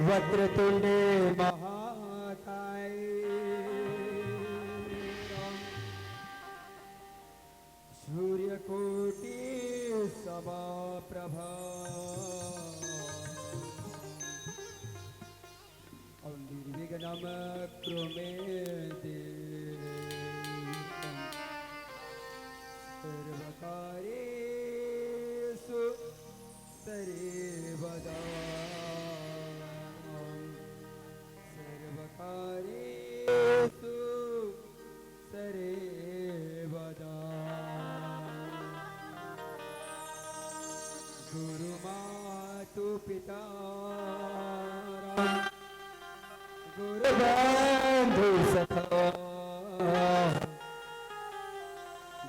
वक्रतुंडे महाकाय सूर्यकोटि समप्रभा निर्विघ्नं कुरु मे सर्वकार्येषु सर्वदा सर्वकार्येषु सर्वदा गुरुमातु पिता गुरुबंधु सखा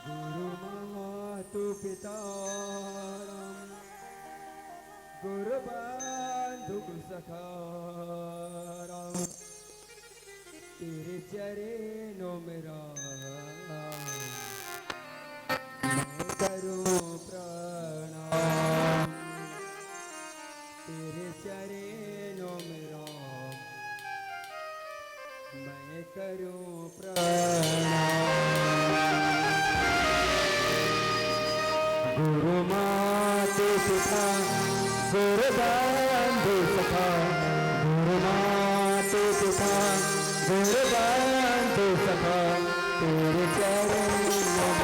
गुरुमातु पिता गुरुबंधु सखा तेरे चरणों मेरा मैं करूं प्रणाम तेरे चरणों मेरा मैं करूं प्रणाम गुरु माते पिता गुरु बंधु सखा गुरु माते पिता गुरु बंधु सखा तेरे चरणों में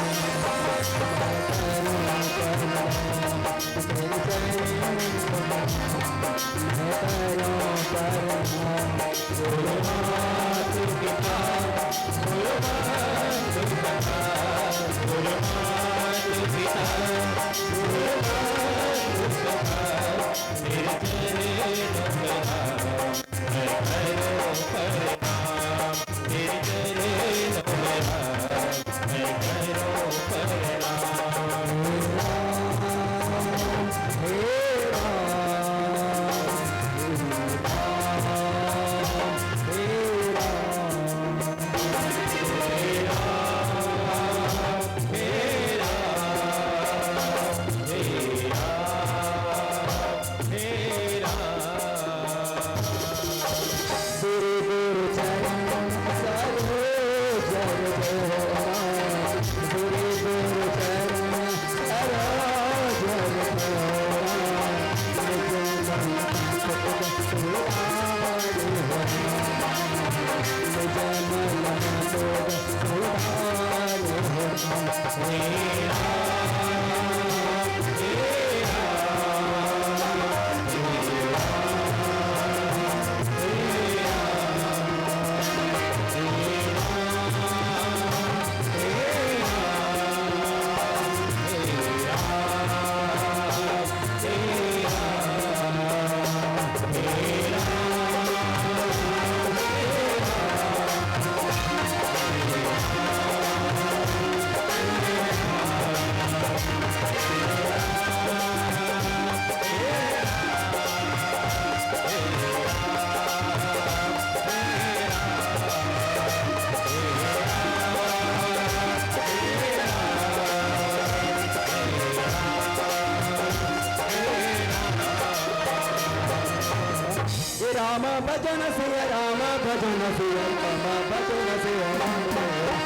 राम भजन सिया राम भजन सिया राम भजन सिया राम भजन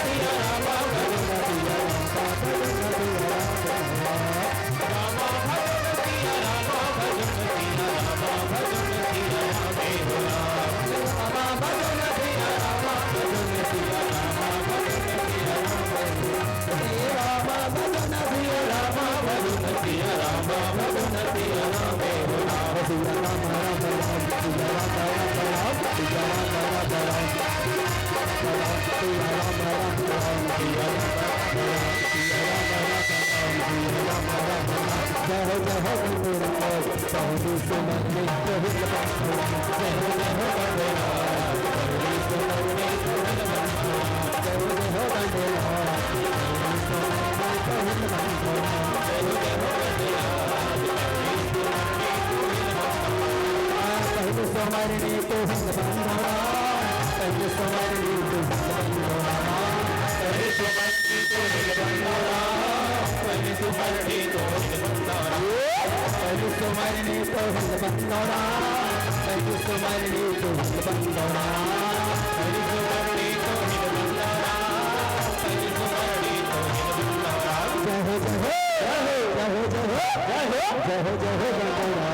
सिया राम भजन सिया राम भजन सिया राम भजन सिया राम भजन सिया राम भजन सिया राम भजन सिया राम भजन सिया राम भजन सिया राम भजन सिया राम भजन सिया राम सिया राम राम राम सिया राम राम राम सिया राम राम राम सिया राम राम राम सिया राम राम जय हो जय हो मेरा बहु सुमन में बहु जय हो जय हो मेरा बहु सुमन में बहु जय हो जय हो मेरा पहले समारणी तो संग बंधोरा पहले समारणी तो संग बंधोरा पहले समारणी तो संग बंधोरा पहले समारणी तो संग बंधोरा पहले समारणी तो संग बंधोरा पहले समारणी तो संग बंधोरा पहले समारणी तो संग बंधोरा पहले समारणी तो संग बंधोरा जय हो जय हो जय हो जय हो जय हो जय हो जय हो बंधोरा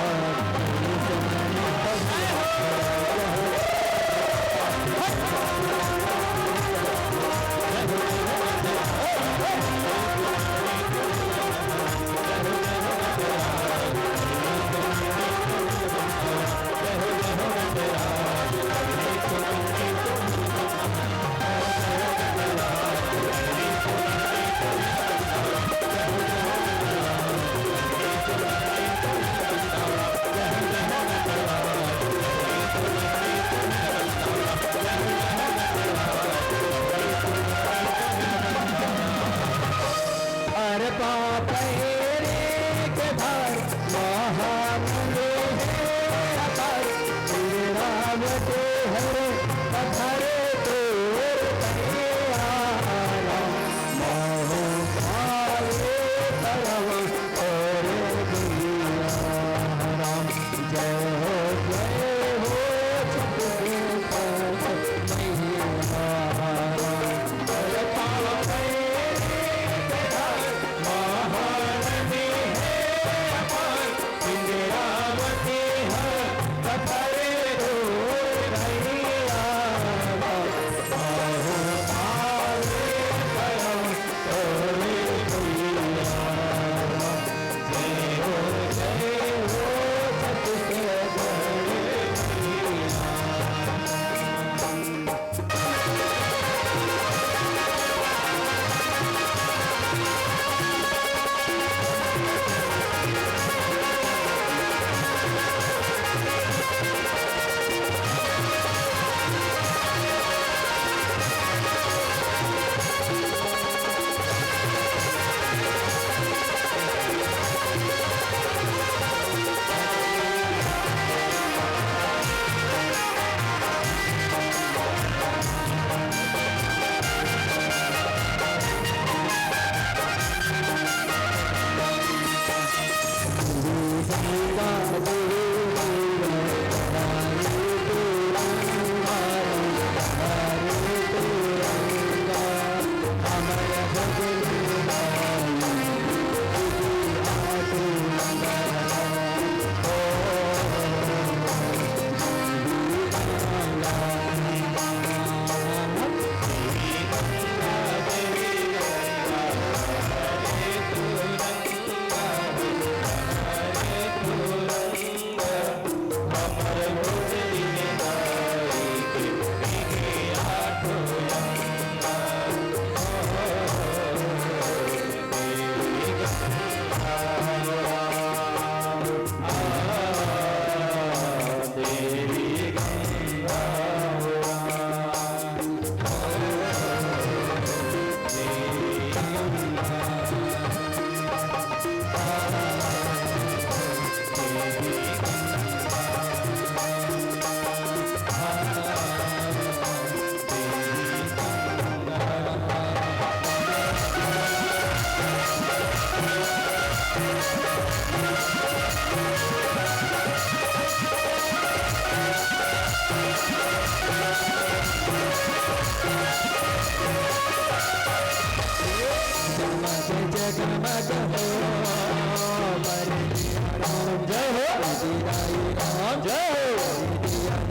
जय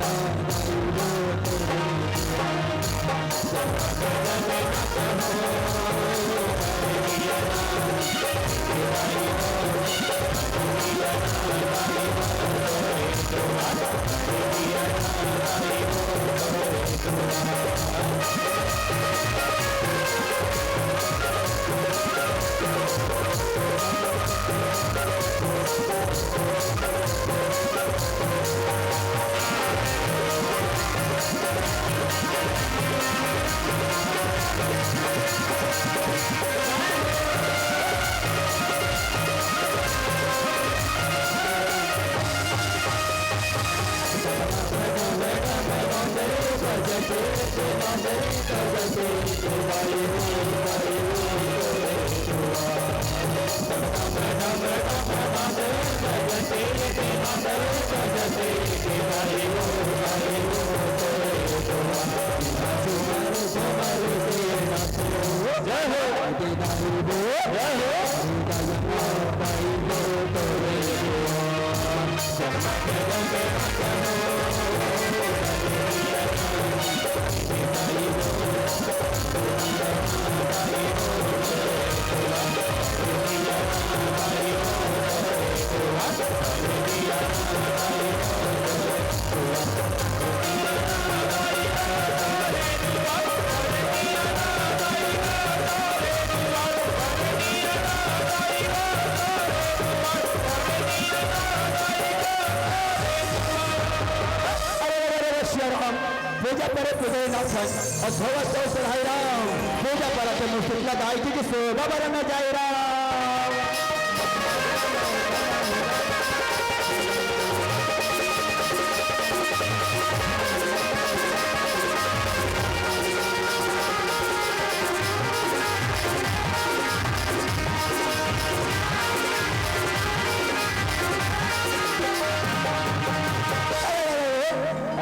पूजा पर भगवत चढ़ाई राम पूजा पर मुश्किल गायकी की शोभा बरना जाए राम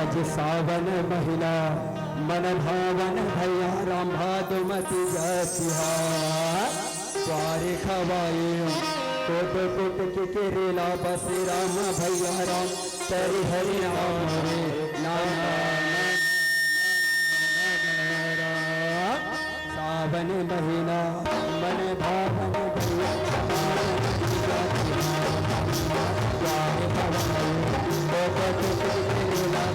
अज सावन महिला मन भावन भैया राम भादुमती द्वारे खवाए कोट कोट के केरेला बस राम भैया राम तेरी हरि नाम रे नाम सावन महिला मन भावन भैया द्वारे खवाए कोट कोट के Kerala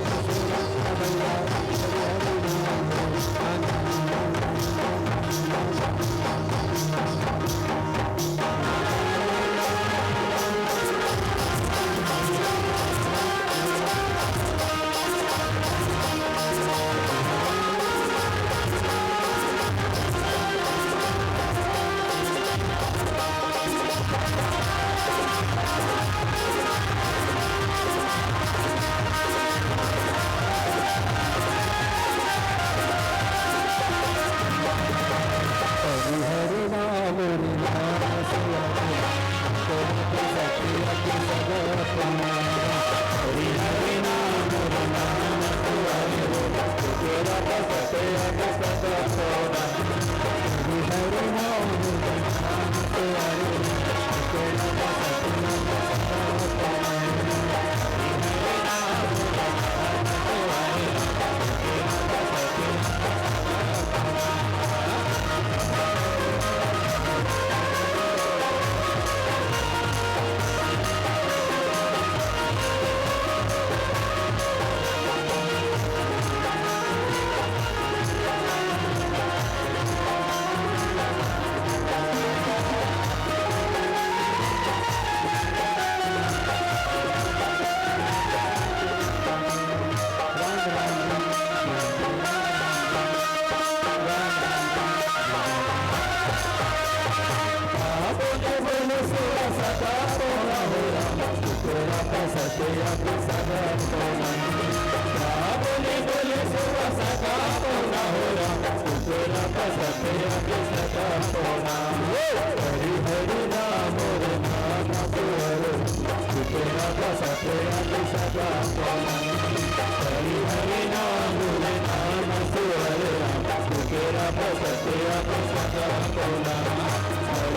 Hare Rama, Hare Rama, Rama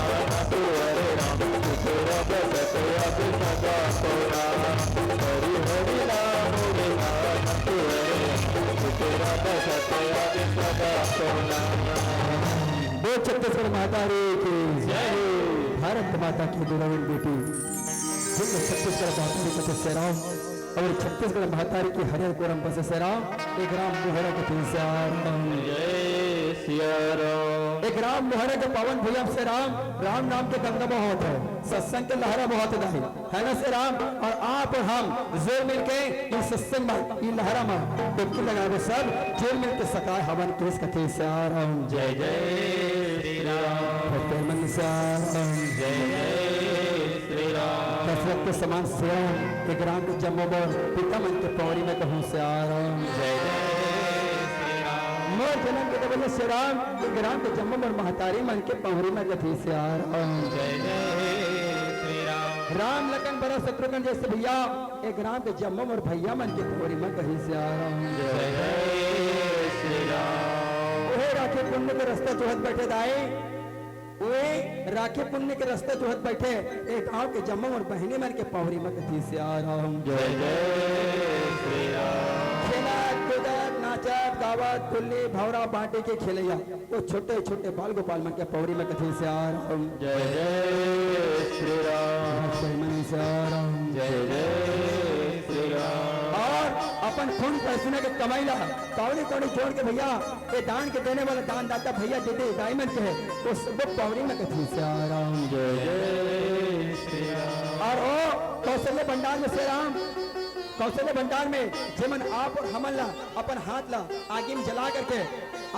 Rama, Hare Rama, Hare Rama, अब सदा पूरा हरि हरि नाम विधान तेरा बसत अब सदा पूरा। बोल छत्तीसगढ़ माता रे की जय। भारत माता की दुल्हन बेटी जिन छत्तीसगढ़ माता रे कथे से राम और छत्तीसगढ़ महातारी की हरियर कोरम बस से राम एक राम मोहरा के तीन से जय सिया राम। एक राम मोहरा के पावन भूयम से राम राम नाम के गंगा बहुत है सत्संग के लहरा बहुत है ना से राम। और आप और हम जोर मिलके इस सत्संग में इन लहरा में डुबकी लगावे सब जोर मिलके सकाय हवन के इस कथे से राम जय जय श्री राम मन से जय जय श्री राम। दशरथ के समान श्याम एक राम के जन्मों पिता मन के पौड़ी में कहूँ से राम जय जय श्री राम। मोर जन्म के डबल से राम एक राम के जन्मों और महतारी मन के पौड़ी में कथी से राम जय जय श्री राम। राम लखन भरत शत्रुघ्न जैसे भैया एक राम के जन्मों और भैया मन के पौड़ी में कही से राम जय जय श्री राम। ओहे राखे पुण्य के रास्ते चौहत बैठे दाए वे राखे पुण्य के रास्ते चौहत बैठे एक गांव के जम्मू और बहनी मन के पौड़ी में कथी से राम जय जय श्री राम। खेला कूदत नाचत गावत तुल्ली भौरा बांटे के खेलैया वो छोटे छोटे बाल गोपाल मन के पौड़ी में कथी से राम जय जय श्री राम जय जय श्री राम। और अपन खून पसीने के कमाईला कौड़ी कौड़ी जोड़ के भैया ये दान के देने वाला दान दाता भैया दीदी डायमंड के है वो सब पौड़ी में कथी से राम जय जय श्री राम। और ओ कौशल्य भंडार में से राम कौशल्य भंडार में जेमन आप और हमन ला अपन हाथ ला आगे में जला करके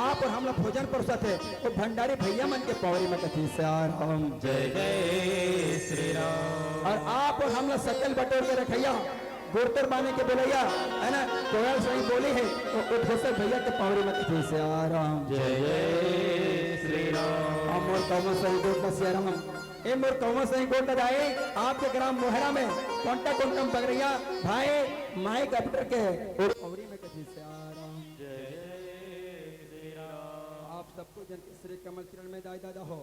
आप और हम लोग भोजन परोसत है वो भंडारी भैया मन के पौड़ी में कथी से राम जय जय श्री राम। और आप और हम लोग सकल बटोर के रखैया गोरतर बाने के बोलैया है ना कोयल सही बोली है तो उठोसर भैया के पौड़ी में कथी से राम जय जय श्री राम। मोर कौमा सही गोट का से राम ए मोर कौमा सही गोट दाए आपके ग्राम मोहरा में कोंटा कोंटम बगरिया भाई माई कप्टर के पौड़ी में कथी से राम जय जय श्री राम। आप सबको जन श्री कमल किरण में दाई दादा हो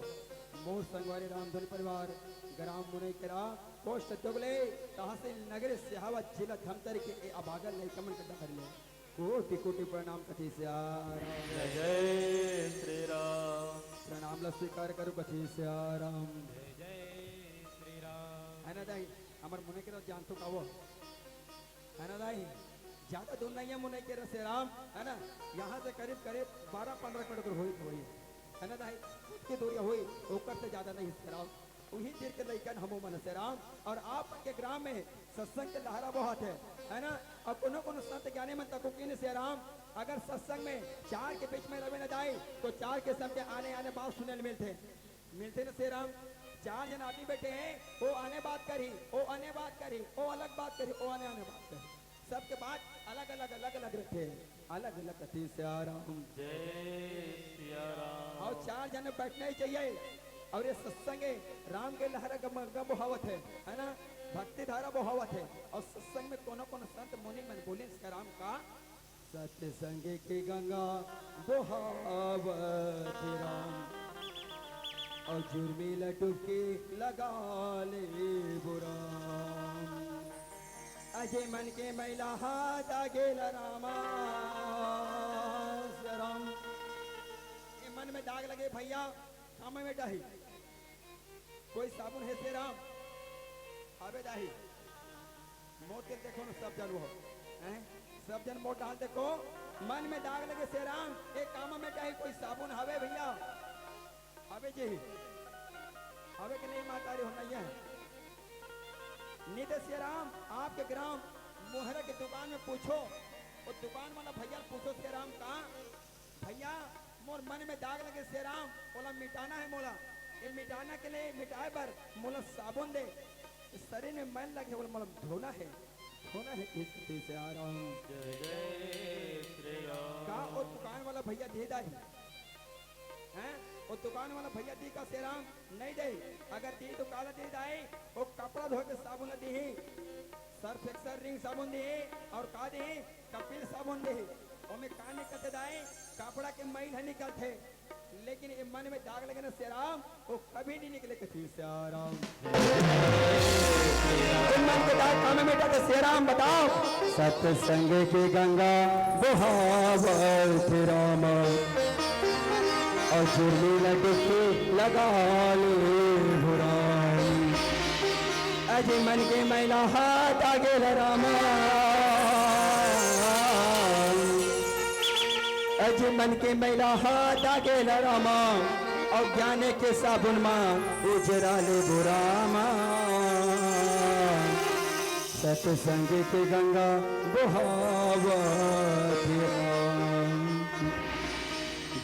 मोर संगवारी रामधन परिवार ग्राम मुनई केरा पोस्ट दोगले तहसील नगर सिहावत जिला धमतर के अभागल नहीं कमन का कर ले कोटि कोटि प्रणाम कथी से जय जय श्री राम। प्रणाम ला स्वीकार करू कथी से राम जय जय श्री राम। है ना दाई हमार मुनई केरा जान तो कावो है ना दाई ज्यादा दूर नहीं है मुनई केरा से राम है ना यहाँ से करीब करीब 12-15 किलोमीटर हुई है ना दाई की दूरी हुई ओकर से ज्यादा नहीं से राम वही तीर के लइकन हमो मन से राम। और आप के ग्राम में सत्संग के लहरा बहुत है ना। और कोनो कोनो संत ज्ञानी मन तक किन से राम अगर सत्संग में चार के बीच में रवे न जाए तो चार के सब के आने आने बात सुने मिलते न से राम। चार जन आदमी बैठे हैं वो आने बात करी वो आने बात करी वो अलग बात करी वो आने आने बात करी सबके बात अलग अलग रखे अलग अलग कथी से राम जय सिया राम। और चार जन बैठना ही चाहिए और ये सत्संग राम के लहरा गंगा बहावत है ना भक्ति धारा बहावत है। और सत्संग में कोनो कोनो संत मुनि मन बोले राम का सत्संग की गंगा बहावत राम और जुर्मी लटुकी लगा ले बुरा अजय मन के मैला हाथ आगे रामा राम। मन में दाग लगे भैया काम में डाही कोई साबुन है से राम आवे डाही मोट के देखो ना सब जन वो सब जन मोट डाल देखो मन में दाग लगे से राम एक काम में डाही कोई साबुन हवे भैया हवे जी हवे कि नहीं मातारी होना है नित से राम आपके ग्राम मोहरा के दुकान में पूछो वो दुकान वाला भैया पूछो से राम कहा भैया मोर मन में दाग लगे से राम बोला मिटाना है मोला ये मिटाना के लिए मिटाए पर मोला साबुन दे शरीर में मैल लगे बोला मोला धोना है किस से आ रहा हूँ जय जय श्री राम। का वो दुकान वाला भैया दे दाई हैं वो दुकान वाला भैया दी का से राम नहीं दे अगर दी तो काला दे दाई वो कपड़ा धो के साबुन दी सर्फ एक्सर रिंग साबुन दी और का दी कपिल साबुन दी और में का निकलते दाई कपड़ा के मैल है निकलते लेकिन ये मन में दाग लगे ना श्री राम, वो कभी नहीं निकले कथी श्री राम। मन के दाग काम में तो श्री राम बताओ। सत्संग की गंगा बहावर थे राम, और जुर्मी लड़के लगा ले बुराई। अजय मन के मैला हाथ आगे रामा, अजय मन के मैला हाथ आगे रामा, और ज्ञाने के साबुन माँ उजरा ले बुरामा। सत्संग की गंगा बहावत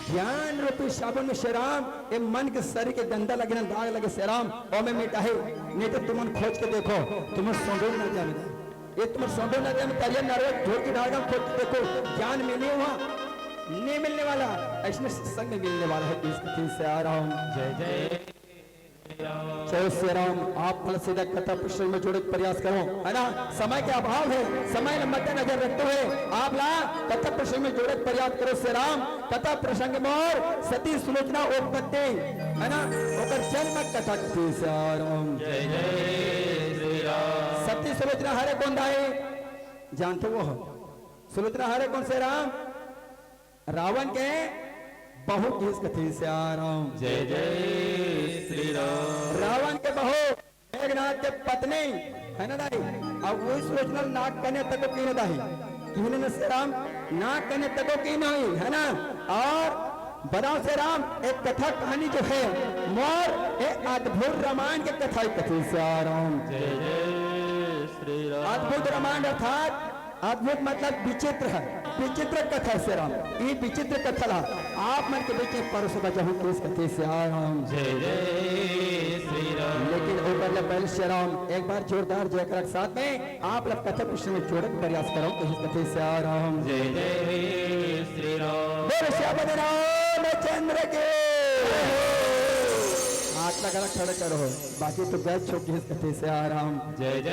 ज्ञान रूपी साबुन में श्रीराम, ये मन के शरीर के गंदा लगे ना दाग लगे श्रीराम, और में मिटा है। नहीं तो तुम खोज के देखो, तुम सौंदो न जाने, ये तुम सौंदो न जाने तरिया नारियल ढोल की ढाल खोज के देखो, ज्ञान मिले हुआ नहीं मिलने वाला, ऐसे संग में मिलने वाला है। इसके से आ रहा हूँ। जय जय जय श्री राम। आप फल सीधा कथा प्रश्न में जुड़े प्रयास करो, है ना। समय के अभाव है, समय मद्देनजर रखते हुए आप ला कथा प्रसंग में जुड़े प्रयास करो श्री राम। कथा प्रसंग में और सती सुलोचना उपपत्ति, है ना, ओकर जन्म कथा कथी से आ रहा हूँ। जय जय श्री राम। सती सुलोचना हरे कौन दाए जानते वो हो? सुलोचना हरे कौन श्री राम? रावण के बहु की कथी से आ रहा हूँ। जय जय श्री राम। रावण के बहु मेघनाथ के पत्नी, है ना दाई, अब वही सुलोचना नाक कने तक की न दाई, की न श्री राम नाक कने तक की नहीं, है ना। और बताओ श्री राम, एक कथा कहानी जो है मोर एक अद्भुत रामायण के कथा कथी से आ रहा हूँ। जय जय श्री राम। अद्भुत रामायण अर्थात अद्भुत मतलब विचित्र है, विचित्र कथा श्री राम। ये विचित्र कथा आप मन के बीच में परस बचाहूँ किस कथे से आ रहा हूँ। जय जय श्री राम। लेकिन ऊपर पहले श्री राम एक बार जोरदार जयकार साथ में आप लोग कथा प्रश्न में जोड़ने का प्रयास करो, किस कथे से आ रहा हूँ। जय जय श्री राम। बोलो श्याम रामचंद्र के हाथ लगा खड़े करो, बाकी तो गैस छोटी इस कथे से आ रहा हूँ। जय जय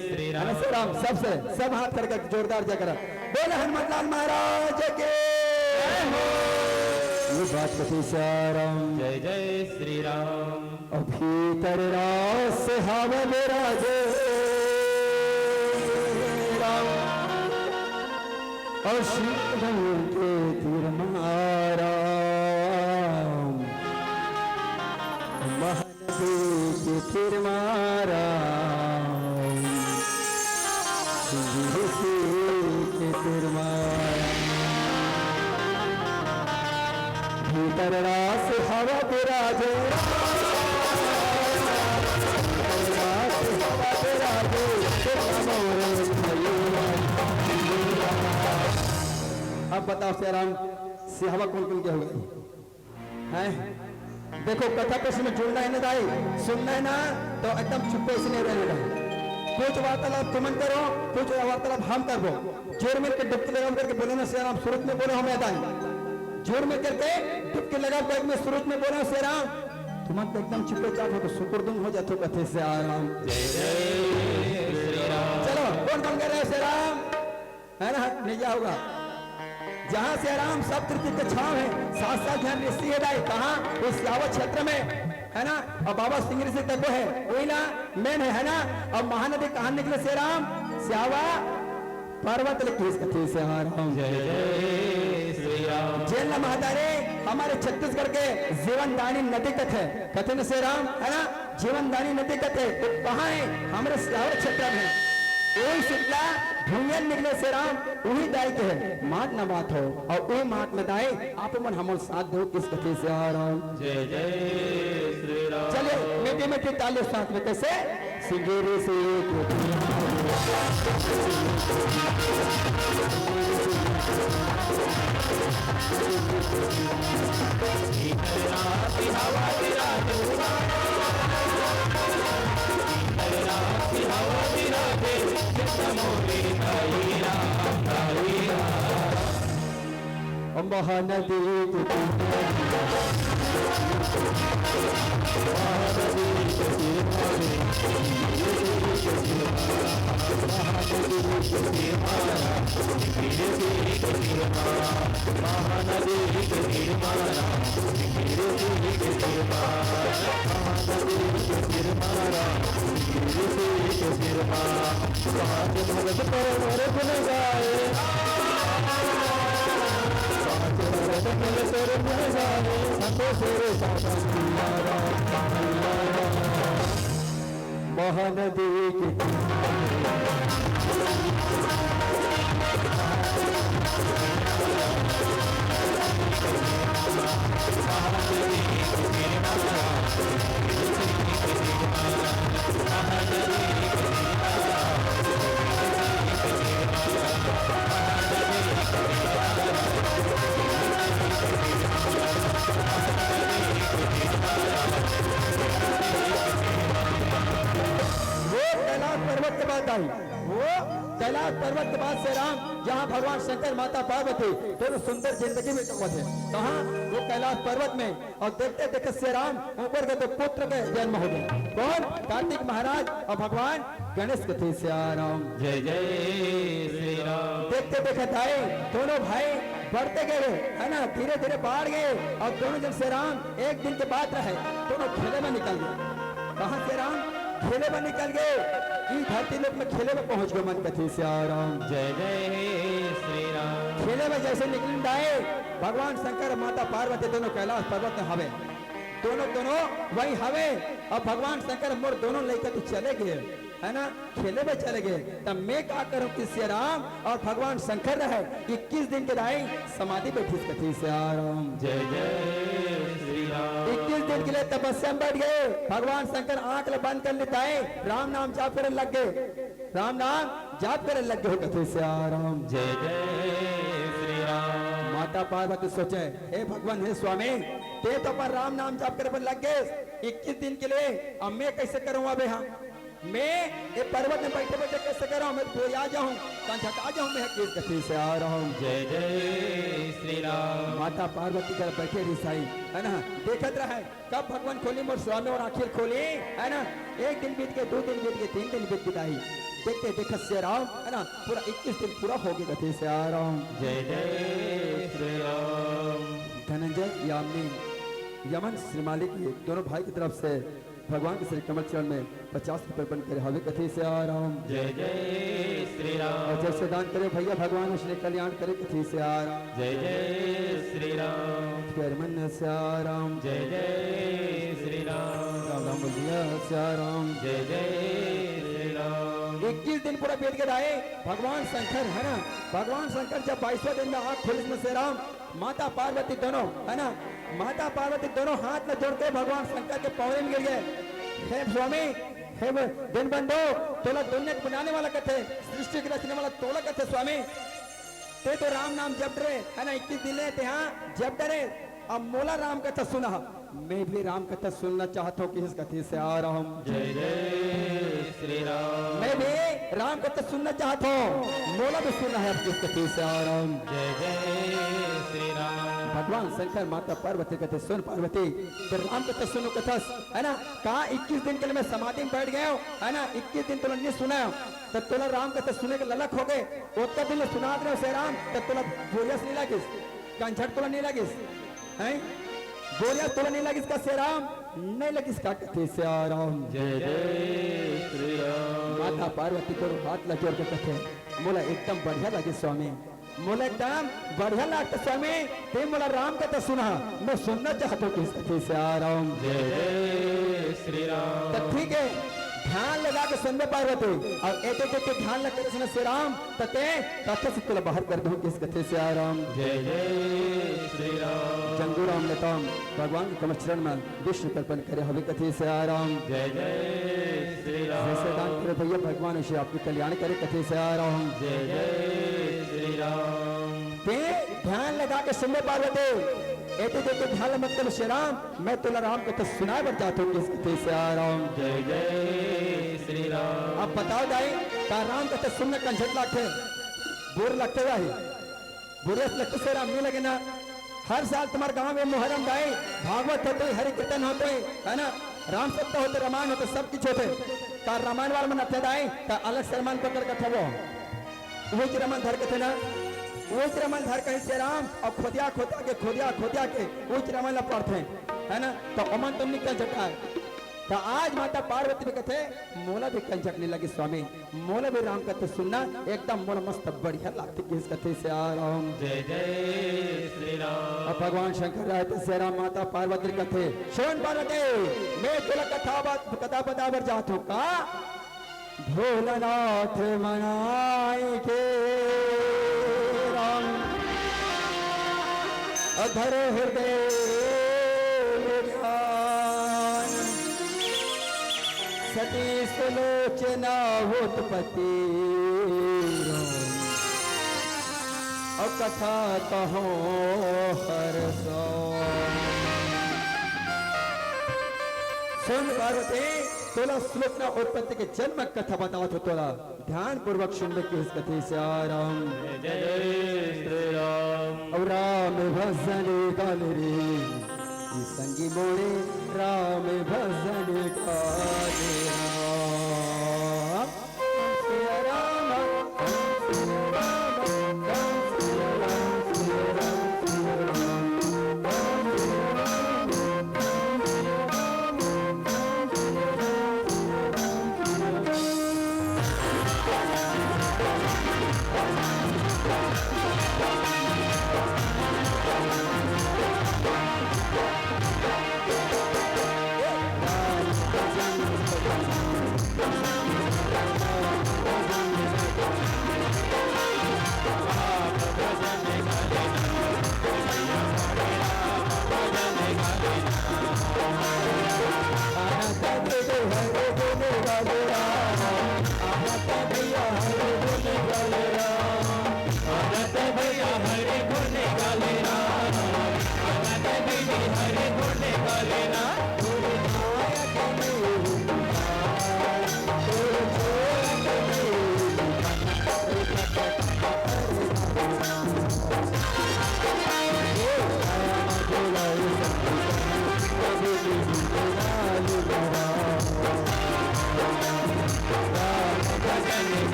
श्री राम। श्री राम सबसे सब हाथ करके जोरदार जयकार बोले हनुमान लाल महाराज के। ये बात कथी से आ रहा हूँ। जय जय श्री राम। भीतर रास हवा विराजे राम, और शीतल के तीर मारा, महानदी के तीर मारा, के तीर मारा। भीतर रास हवा विराजे, अब बताओ श्री राम सिहावा कौन कौन के हो गए हैं? देखो कथा प्रश्न में जुड़ना है ना दाई, सुनना है ना, तो एकदम चुप्पे से नहीं रहने रहे। कुछ वार्तालाप तुम करो, कुछ वार्तालाप हम करो। जोर मिल के डुबकी लगा करके बोले ना श्री राम, सूरत में बोले हम दाई, जोर में करके डुबकी लगा बैग में सूरत में बोले श्री राम, तुम एकदम चुप्पे चाप हो तो शुक्रदुम हो जाते कथे से आ राम। चलो कौन कौन कर रहे श्री राम, है ना, नहीं जा होगा। जहाँ से राम सब तृतीय के छाव है, साथ साथ ध्यान ऋषि है कहाँ, इस सियावत क्षेत्र में, है ना। और बाबा सिंगरी से तक है वही ना मेन है ना। और महानदी कहाँ निकले से राम, सियावा पर्वत लिखी इस कथी से आ रहा हूँ। जय जय श्री राम। जेल महादारे हमारे छत्तीसगढ़ के जीवनदानी नदी कथे कथे न से राम, है ना, जीवनदानी नदी कथे तो कहाँ है, हमारे सियावत क्षेत्र में। वही शीतला भूयन निकले से राम, वही दाई के है माट न बात हो, और वही माट में दाई आप मन हमारे साथ दो किस कथे से आ रहा हूँ। जय जय श्री राम। चलिए मीठी मीठी ताली साथ में कैसे सिंगेरे से महानदी के तीर मारा गिरे सूली के तीर मारा महानदी के तीर मारा गिरे सूली के तीर मारा महानदी के तीर मारा गिरे सूली के तीर मारा साथ भगत पर मोर गुण गाए साथ भगत पर मोर गुण गाए संतोषेरे सारा महानदी के वो कैलाश पर्वत के बाद से राम जहाँ भगवान शंकर माता पार्वती दोनों सुंदर जिंदगी में हुए थे कहाँ वो कैलाश पर्वत में और देखते देखते से राम ऊपर के तो पुत्र के जन्म हो गए कौन कार्तिक महाराज और भगवान गणेश के थे राम जय जय श्री राम। देखते देखते आए दोनों भाई बढ़ते गए है ना धीरे धीरे बढ़ गए और दोनों जन से राम एक दिन के बाद रहे दोनों खेले में निकल गए कहाँ से राम खेले में निकल गए धरती लोक में खेले में पहुंच गए मन कथी से राम जय जय श्री राम। खेले में जैसे निकल आए भगवान शंकर माता पार्वती दोनों कैलाश पर्वत में हवे दोनों वही हवे और भगवान शंकर मोर दोनों लेकर तो चले गए है ना खेले में चले गए तब मैं क्या करूं कि श्री राम और भगवान शंकर रहे 21 दिन के राई समाधि बैठी कथी से राम जय जय श्री राम। 21 दिन के लिए तपस्या में बैठ गए भगवान शंकर आंख बंद कर लेता है राम नाम जाप करने लग गए राम नाम जाप करने लग गए कथी से राम जय जय श्री राम। माता पार्वती सोचे हे भगवान हे स्वामी ते तो पर राम नाम जाप कर लग गए 21 दिन के लिए अब मैं कैसे करूँ अब यहाँ मैं ये पर्वत में बैठे बैठे कैसे कर रहा हूँ मैं तो आ जाऊँ झटा जाऊँ मैं किस कथी से आ रहा हूँ जय जय श्री राम। माता पार्वती कर बैठे रिसाई है ना देखत रहे कब भगवान खोली मोर स्वामी और आखिर खोली है ना 1 दिन बीत गए 2 दिन बीत गए 3 दिन बीत गई देखते देखते से राम है ना पूरा 21 दिन पूरा हो गया कथी से आ रहा हूँ जय जय श्री राम। धनंजय यामिनी यमन श्रीमाली की दोनों भाई की तरफ से भगवान के श्री कमल चरण में 50 रुपए बन कर हवे कथी से आ रहा हूँ जय जय श्री राम। और जैसे दान करे भैया भगवान उसने कल्याण करे कथी से आ रहा हूँ जय जय श्री राम। मन से आ रहा हूँ जय जय श्री राम। राम राम बोलिया से आ रहा हूँ जय जय श्री राम। 21 दिन पूरा बीत के आए भगवान शंकर है ना भगवान शंकर जब 22वें दिन में आँख खोली में से राम माता पार्वती दोनों है ना माता पार्वती दोनों हाथ में जोड़ के भगवान शंकर के पौड़े में गिर गए हे स्वामी हे दिन बंधो तोला दुनिया को बनाने वाला कथे सृष्टि के रचने वाला तोला कथे स्वामी ते तो राम नाम जप रहे है ना 21 दिन लेते हाँ जप डरे अब मोला राम कथा सुना मैं भी राम कथा सुनना चाहता हूँ किस कथी से आ रहा हूँ जय जय श्री राम। मैं भी राम कथा सुनना चाहता हूँ मोला भी सुना है किस कथी से आ रहा हूँ जय जय श्री राम। भगवान शंकर माता पार्वती कहते सुन पार्वती तो राम कथा सुनो कथा है ना कहा 21 दिन के लिए मैं समाधि में बैठ गया हूँ है ना 21 दिन तुला नहीं सुना तो तुला राम कथा सुने के ललक हो गए उतना दिन सुना रहे से राम तो तुला बोरियस नहीं लगिस कंझट तुला नहीं लगिस है बोरियस तुला नहीं लगिस का से राम नहीं लगिस का कथे से आ रहा हूँ जय जय श्री राम। माता पार्वती को हाथ लगे और कथे बोला एकदम बढ़िया लगे स्वामी मोला एकदम बढ़िया लगता स्वामी ते मोला राम कथा सुना मैं सुनना चाहता हूँ किस कथी से आ रहा हूँ जय जय श्री राम। तो ठीक है ध्यान लगा के सुनने पार्वती और एक ध्यान लगा के सुने से राम तते कथा से तुला बाहर कर दूं किस कथे से आ रहा हूँ जय जय श्री राम। जंगू राम नेताम भगवान के कमल चरण में विष्णु तर्पण करे हवे कथे से आ रहा हूँ जय जय श्री राम। जैसे दान करे भैया भगवान उसे आपके कल्याण करे कथे से आ रहा हूँ जय जय श्री राम। ते ध्यान लगा के सुनने पार्वती ऐसे देखो ध्यान मतलब श्री राम मैं तुला राम को तो सुना बन जाता हूँ किस कथे से आ रहा हूँ जय जय श्री राम। अब बताओ दाई का राम कथा सुनने कंझट लगते बुर लगते भाई बुरे लगते से राम नहीं लगे ना हर साल तुम्हारे गांव में मुहर्रम दाई भागवत होते हरि कीर्तन होते है ना राम सत्य होते रामायण होते सब कुछ होते का रामायण वाला में नथे दाई का अलग सलमान पकड़ कर वो वो चिरमन धर के थे ना, वो चिरमन धर कहीं से राम और खोदिया के वो चिरमन ला पड़ते है ना। तो अमन तुम निकल जटा है तो आज माता पार्वती भी कहते मोला भी कल जटने लगी स्वामी, मोला भी राम कहते सुनना एकदम मोला मस्त बढ़िया लगती किस कथे से राम जय जय श्री राम। अब भगवान शंकर रहते से राम माता पार्वती कहते सुन पार्वती मैं तुला कथा बता जात हूँ का भोलानाथ मनाए के राम अधर हृदय सती सुलोचना उत्पत्ति और कथा कहो हर सुन पार्वती तोला सुलोचना उत्पत्ति के जन्म कथा बताओ तो तोला ध्यान पूर्वक सुनने की इस कथे से राम जय जय श्री राम। और राम भजन गाल रे संगी मोड़े राम भजन गाले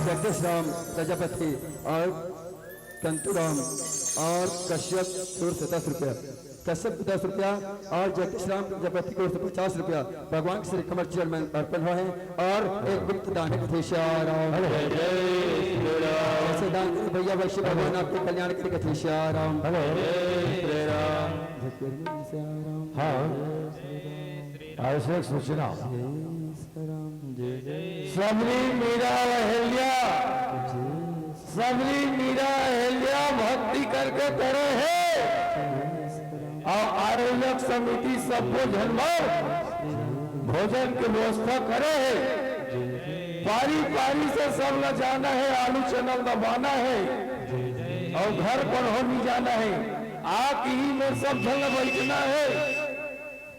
जगदीश राम प्रजापति और कंतुराम और कश्यप की ओर से 10 रुपया, कश्यप को 10 रुपया और जगदीश राम प्रजापति की ओर से 50 रुपया भगवान श्री कमर चेयरमैन अर्पण हुआ है और एक गुप्त दान है ऐसे दान भैया वैश्य भगवान आपके कल्याण के लिए श्याराम हाँ आवश्यक सूचना जय जय सबरी मीरा अहिल्या, सबरी मीरा अहिल्या भक्ति करके करे है और आरोग्य समिति सब भोजन भोजन की व्यवस्था करे है। पारी पारी से सब न जाना है, आलू चनल दबाना है और घर पर हो नहीं जाना है, आग ही में सब जल बैठना है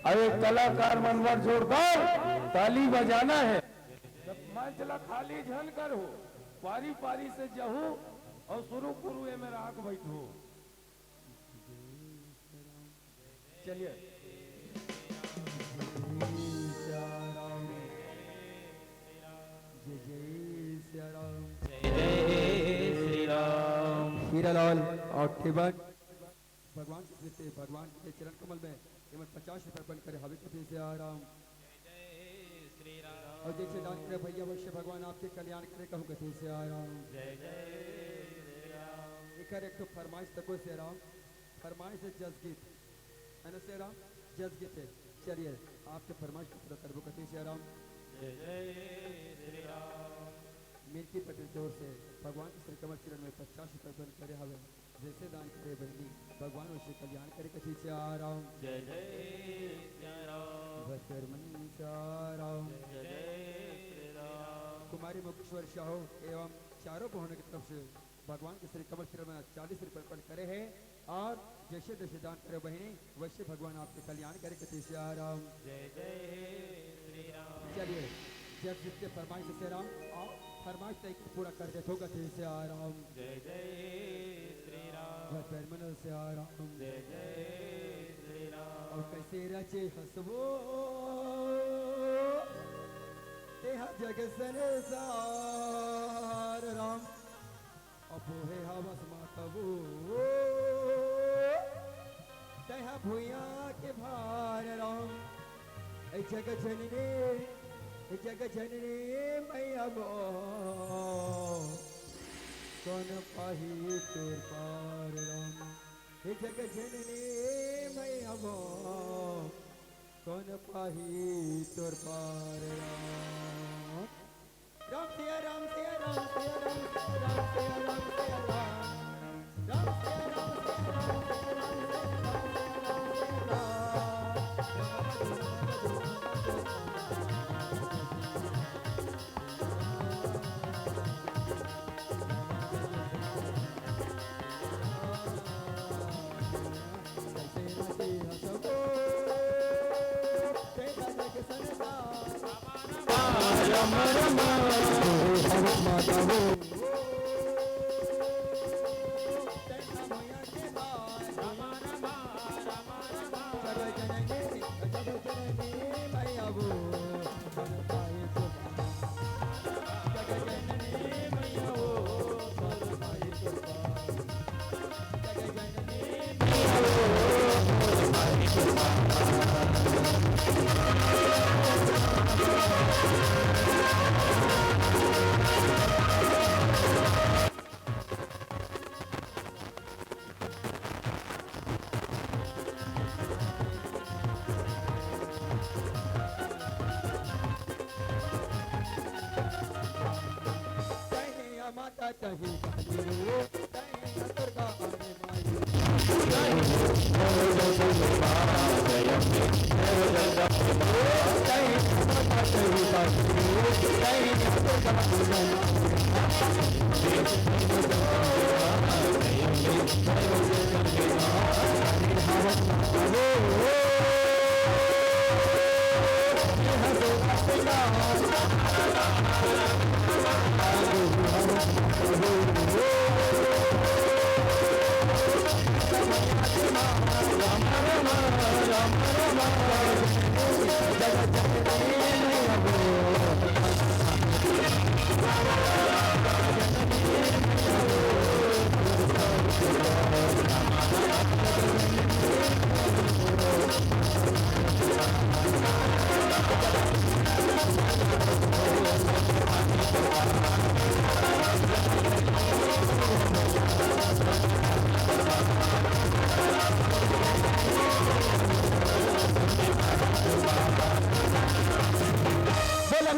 और एक कलाकार मनवर जोरदार ताली बजाना है। मंचला खाली झन कर हो, पारी पारी से जहू और शुरू शुरू में राग बैठो। चलिए हीरालाल और ठेबन भगवान से भगवान के चरण कमल में केवल 50 रुपए अर्पण करे हवे कथी से आराम और जैसे दान करे भैया अवश्य भगवान आपके कल्याण करे कहूँ कथी से आराम। एक तो फरमाइश तको से राम, फरमाइश है जस गीत है ना से राम, जस गीत है। चलिए आपके फरमाइश को पूरा करबो कथी से आराम। मिर्ची पटेल जोर से भगवान के श्री कमल चरण में 50 रुपए अर्पण करे हवे, जैसे दान करे बहनी भगवान उसे कल्याण करे कथी से आराम। जय जय राम बसरमनी साराम जय जय श्री राम। कुमारी मुकेश्वर शाह एवं चारों बहनों की तरफ से भगवान के श्री कमल चरण में 40 रुपए अर्पण करे हैं और जैसे जैसे दान करे बहनी वैसे भगवान आपके कल्याण करे कथी से आराम। जय जय श्री राम। चलिए जब जिसके फरमाइश से राम और फरमाइश तय पूरा कर दे तो कथी से आराम। जय जय श्री राम बसरमन से आराम। जय जय श्री राम। और कैसे रचे हसबो तेहा जग संसार राम अपोहे हवस मातबो तेहा भुइया के भार राम ऐ जग जननी मैया मो कौन पाही तोर पार राम हे जग जननी मैया मो कौन पाही तोर पार राम। राम सिया राम सिया राम सिया राम सिया राम सिया राम सिया राम राम सिया राम सिया राम सिया राम सिया राम।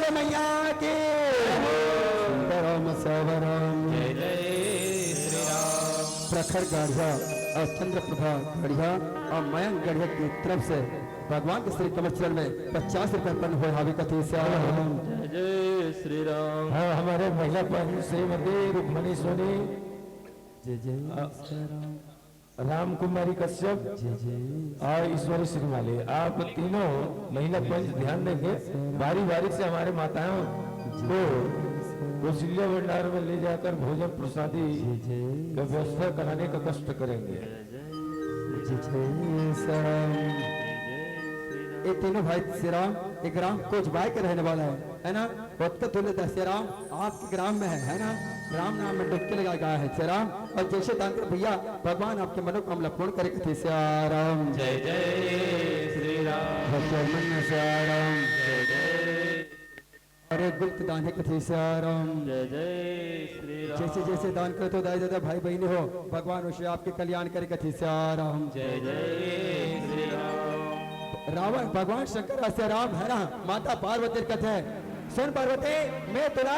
वाले मैया के राम सवराम। जय जय श्री राम। प्रखर गाढ़िया और चंद्रप्रभा गाढ़िया और मयंक गाढ़िया की तरफ से भगवान के श्री कमल चरण में 50 रुपए अर्पण हो हावी कथी से जय जय श्री राम। हाँ, हमारे महिला पार्टी श्रीमती रुक्मणी सोनी, जय जय श्री राम। राम कुमारी कश्यप जय जय और ईश्वरी श्रीमाली, आप तीनों महिला पंच ध्यान देंगे, बारी बारी से हमारे माताओं को कौशल्या भंडार में ले जाकर भोजन प्रसादी जय का व्यवस्था कराने का कष्ट करेंगे। जय जय श्री राम। ये तीनों भाई श्री राम एक ग्राम कोचबाई के रहने वाला है ना। वक्त तुल्य श्री राम आपके ग्राम में है ना। राम नाम में डुबकी लगा गया है श्री राम। और जैसे दान कर भैया भगवान आपके मनोकामना पूर्ण करे कथी श्री राम। जय जय श्री राम। भगवान श्री राम। जय जय। अरे गुप्त दान है कथी श्री राम। जय जय श्री राम। जैसे जैसे दान करे तो दाई दादा भाई बहनी हो भगवान उसे आपके कल्याण करे कथी श्री राम। जय जय श्री राम। रावण भगवान शंकर से राम है ना। माता पार्वती कथा है। सुन पार्वती मैं तुला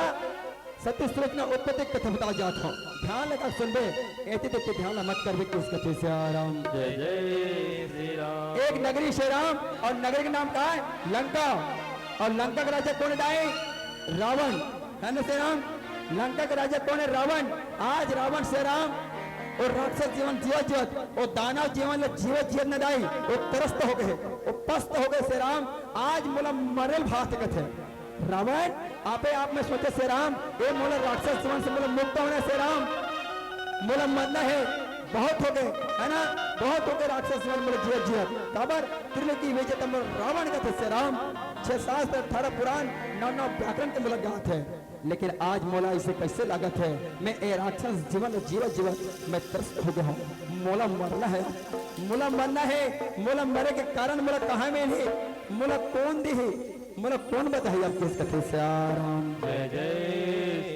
सत्य सूचना उत्पत्ति कथा बता जाता हूँ, ध्यान लगा सुन बे। ऐसे तो ध्यान मत कर बे किस कथे से राम। जय जय श्री राम। एक नगरी से राम और नगरी का नाम क्या है लंका। और लंका का राजा कौन है रावण है ना से राम। लंका का राजा कौन है रावण। आज रावण से राम और राक्षस जीवन जीवत और दानव जीवन जीवत न दाई वो त्रस्त हो गए वो पस्त हो गए से राम। आज मोला मरल भात कथे रावण आपे आप में सोचे से राम ये मोला राक्षस जीवन से मोला मुक्त होना से राम। मोला मरना है बहुत हो गए है ना। बहुत हो गए राक्षस जीवन मोला जीवत जीवत खबर त्रिलोकी विजेता मोला रावण कथे से राम। 6 शास्त्र 18 पुराण 9 व्याकरण के मोला ज्ञात है। लेकिन आज मोला इसे कैसे लागत है मैं ए राक्षस जीवन जीवत जीवत मैं त्रस्त हो गया हूँ। मोला मरना है मोला मरना है। मोला मरे के कारण मोला कहा में नहीं मोला कौन दी है मोला कौन बताइए आप किस कथे से राम। जय जय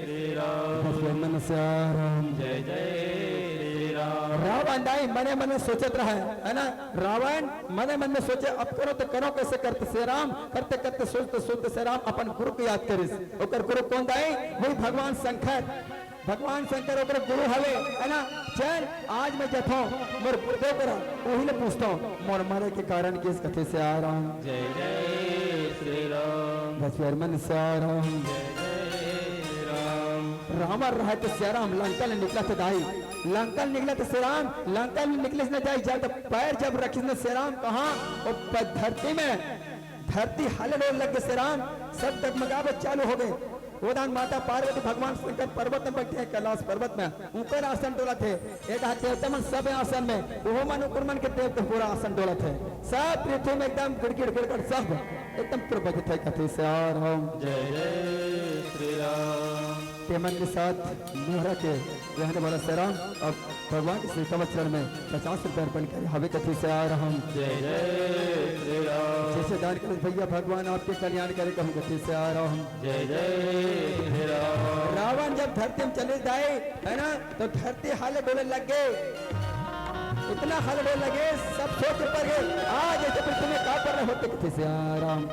श्री राम। मन से राम। जय जय श्री राम। रावण दाई मने मन में सोचत रहा है ना। रावण मने मन में सोचे अब करो तो करो कैसे करते से राम। करते करते सोचते सोचते से राम अपन गुरु को याद करिस। ओकर गुरु कौन दाई वही भगवान शंकर। भगवान शंकर ओकर गुरु हवे है ना। चल आज मैं जथो मोर गुरुदेव करा वही ले पूछता हूँ मोर मरे के कारण किस कथे से आ रहा हूँ। जय जय श्री राम। बस मन से आ रहा हूँ। जय जय राम। रावण रहा तो श्याराम लंका ने निकला तो दाई लंका निकला तो श्याराम लंका में निकले न जाए जब पैर जब रखी न श्याराम कहाँ और धरती में धरती हलने लग गए श्याराम। सब डगमगावे चालू हो गए। गोदान माता पार्वती भगवान शंकर पर्वत में बैठे हैं कैलाश पर्वत में ऊपर आसन डोला थे। एक हाथ देवता मन सब आसन में वो मन ऊपर मन के देवता पूरा आसन डोला थे। सब पृथ्वी में एकदम गिड़गिड़ गिड़गड़ सब एकदम पूर्वज थे कथे से आ रहा हूँ। जय जय श्री राम। तेमन के साथ मोहरा के रहने वाला श्रीराम और भगवान के श्री कमल चरण में 50 रुपए अर्पण कर हवे कथी से आ रहा हूँ। जय जय श्री राम। जैसे दान कर भैया भगवान आपके कल्याण करे कहूँ कथी से आ रहा हूँ। जय जय श्री राम। रावण जब धरती में चले जाए है ना तो धरती हाले डोले लग गए। इतना हाले डोले लगे सब सोच पर गए आज ऐसे पृथ्वी में क्या कर रहे होते कथी से आ रहा हूँ।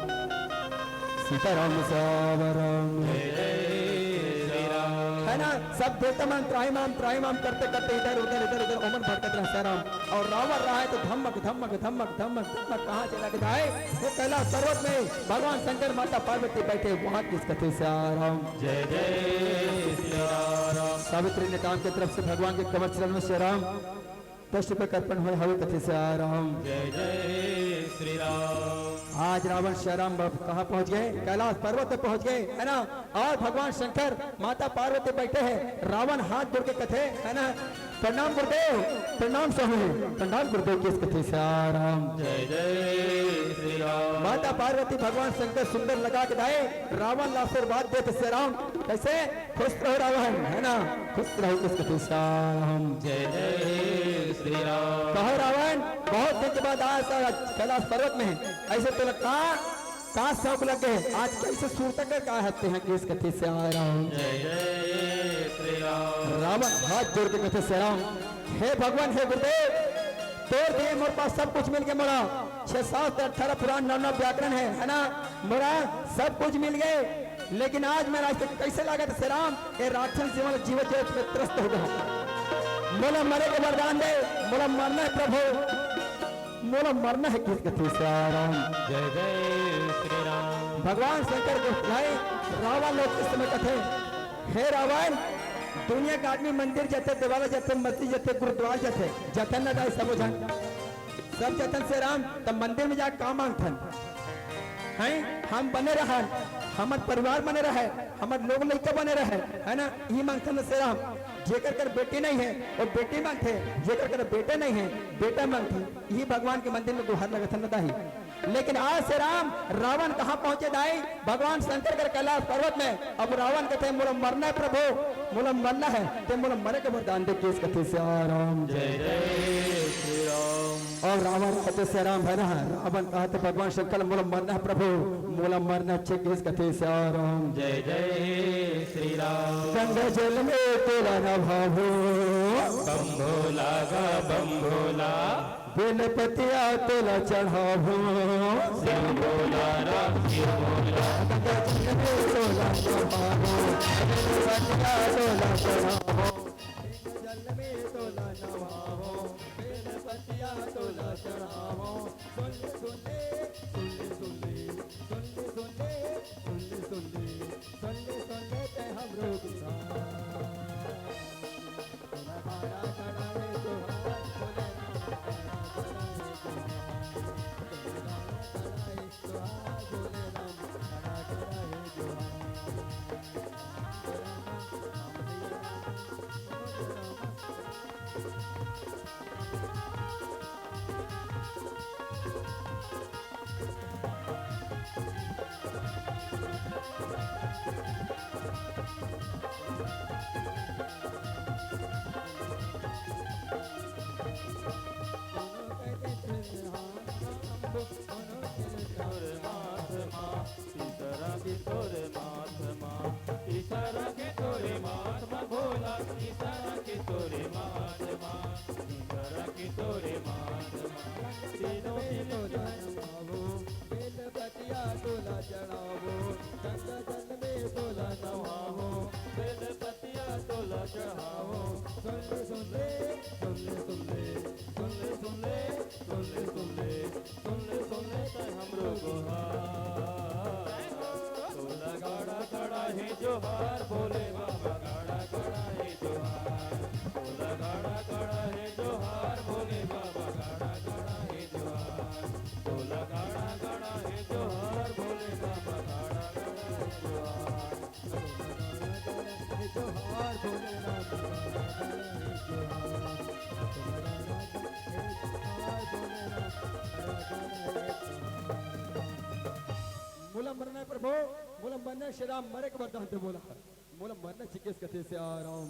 सीताराम सावराम है ना। सब देवता मन त्राहिमाम करते करते इधर उधर ओमन भटकत रहा राम। और रावण रहा है तो धमक धमक धमक धमक धमक कहाँ चला के जाए वो कैलाश पर्वत में भगवान शंकर माता पार्वती बैठे वहां किस कथे से आ रहा हूँ। जय जय श्री राम। सावित्री नेताम की तरफ से भगवान के कमर चरण में श्री राम 10 रुपए अर्पण हुए हवे कथे से आ रहा हूँ। जय जय श्री राम। आज रावण श्याराम कहाँ पहुंच गए कैलाश पर्वत पे पहुंच गए है ना। और भगवान शंकर माता पार्वती बैठे हैं। रावण हाथ जोड़ के कथे है ना प्रणाम गुरुदेव प्रणाम स्वामी प्रणाम गुरुदेव किस कथे से आ रहा हूँ। जय जय श्री राम। माता पार्वती भगवान शंकर सुंदर लगा के दाए रावण आशीर्वाद देते से राम कैसे खुश रहो रावण है ना खुश रहो किस कथे से आ रहा हूँ। जय जय श्री राम। कहो रावण बहुत दिन के बाद आया कैलाश पर्वत में ऐसे तो का शौक लग गए आज कैसे सूरत कर का हत्ते हैं किस कथे से आ रहा हूँ। जय जय श्री राम। रावण हाथ जोड़ के कथे से राम हे भगवान हे गुरुदेव तोड़ दिए मोर पास सब कुछ मिल के मोड़ा 6 7 18 पुराण 9 9 व्याकरण है ना, मोरा सब कुछ मिल गए, लेकिन आज मैं रास्ते कैसे लगा था राम, ये राक्षस जीवन जीवन जीवन में त्रस्त हो गया। मोला मरे के वरदान दे, मोला मरना है प्रभु, मोला मरना है किस गति से राम। जय जय श्री राम। भगवान शंकर को बुलाए, रावण लोग इस समय कथे, हे रावण दुनिया का आदमी मंदिर जाते, देवाला जाते, मस्जिद जाते, गुरुद्वारा जाते, जतन न जाए सब जन, सब जतन से राम, तब मंदिर में जाकर काम मांगथन हैं, हम बने रहे, हमार परिवार बने रहे, हमारे लोग लड़का बने रहे, है ना, ये मांगथन से राम। जेकर कर बेटी नहीं है वो बेटी मांगते, जेकर कर बेटे नहीं है बेटा मांगते, यही भगवान के मंदिर में गुहार लगत न दाही। लेकिन आज से राम रावण कहाँ पहुंचे दाई, भगवान शंकर कर कैलाश पर्वत में। अब रावण कहते हैं मोला मरना है प्रभु, मोला मरना है, ते मोला मरे के वरदान दे किस कथे से राम। जय जय श्री राम। और रावण कहते से राम है ना, रावण कहते भगवान शंकर मोला मरना है प्रभु, मोला मरना अच्छे किस कथे से राम। जय जय श्री राम। गंगा जल में तेरा न भावो, बम भोला गा बम भोला, बेलपतिया तोला चढ़ावो, शिव भोला राम शिव भोला। गंगा जल में तोला चढ़ावो, बेलपतिया तोला चढ़ावो, जल में तोला नवावो, बेलपतिया तोला चढ़ावो। सुन ले सुन ले सुन ले सुन ले सुन ले सुन ले सुन ले सुन ले सुन ले सुन ले ते हमरो गुसार, तोला मारा खड़ा है तोहार, बोले जोहार भोले बाबा गाड़ा गाड़ा है जोहार, भोला गाड़ा गाड़ा है जोहार, भोले बाबा गाड़ा गाड़ा है जोहार, भोला गाड़ा गाड़ा है जोहार, भोले बाबा गाड़ा गाड़ा है जोहार। जोहार भोले मोला मरना है प्रभु, मोला मरना है श्री राम, मरे के वरदान दे बोला, मोला मरना चिकित्स कथे से आ रहा हूँ।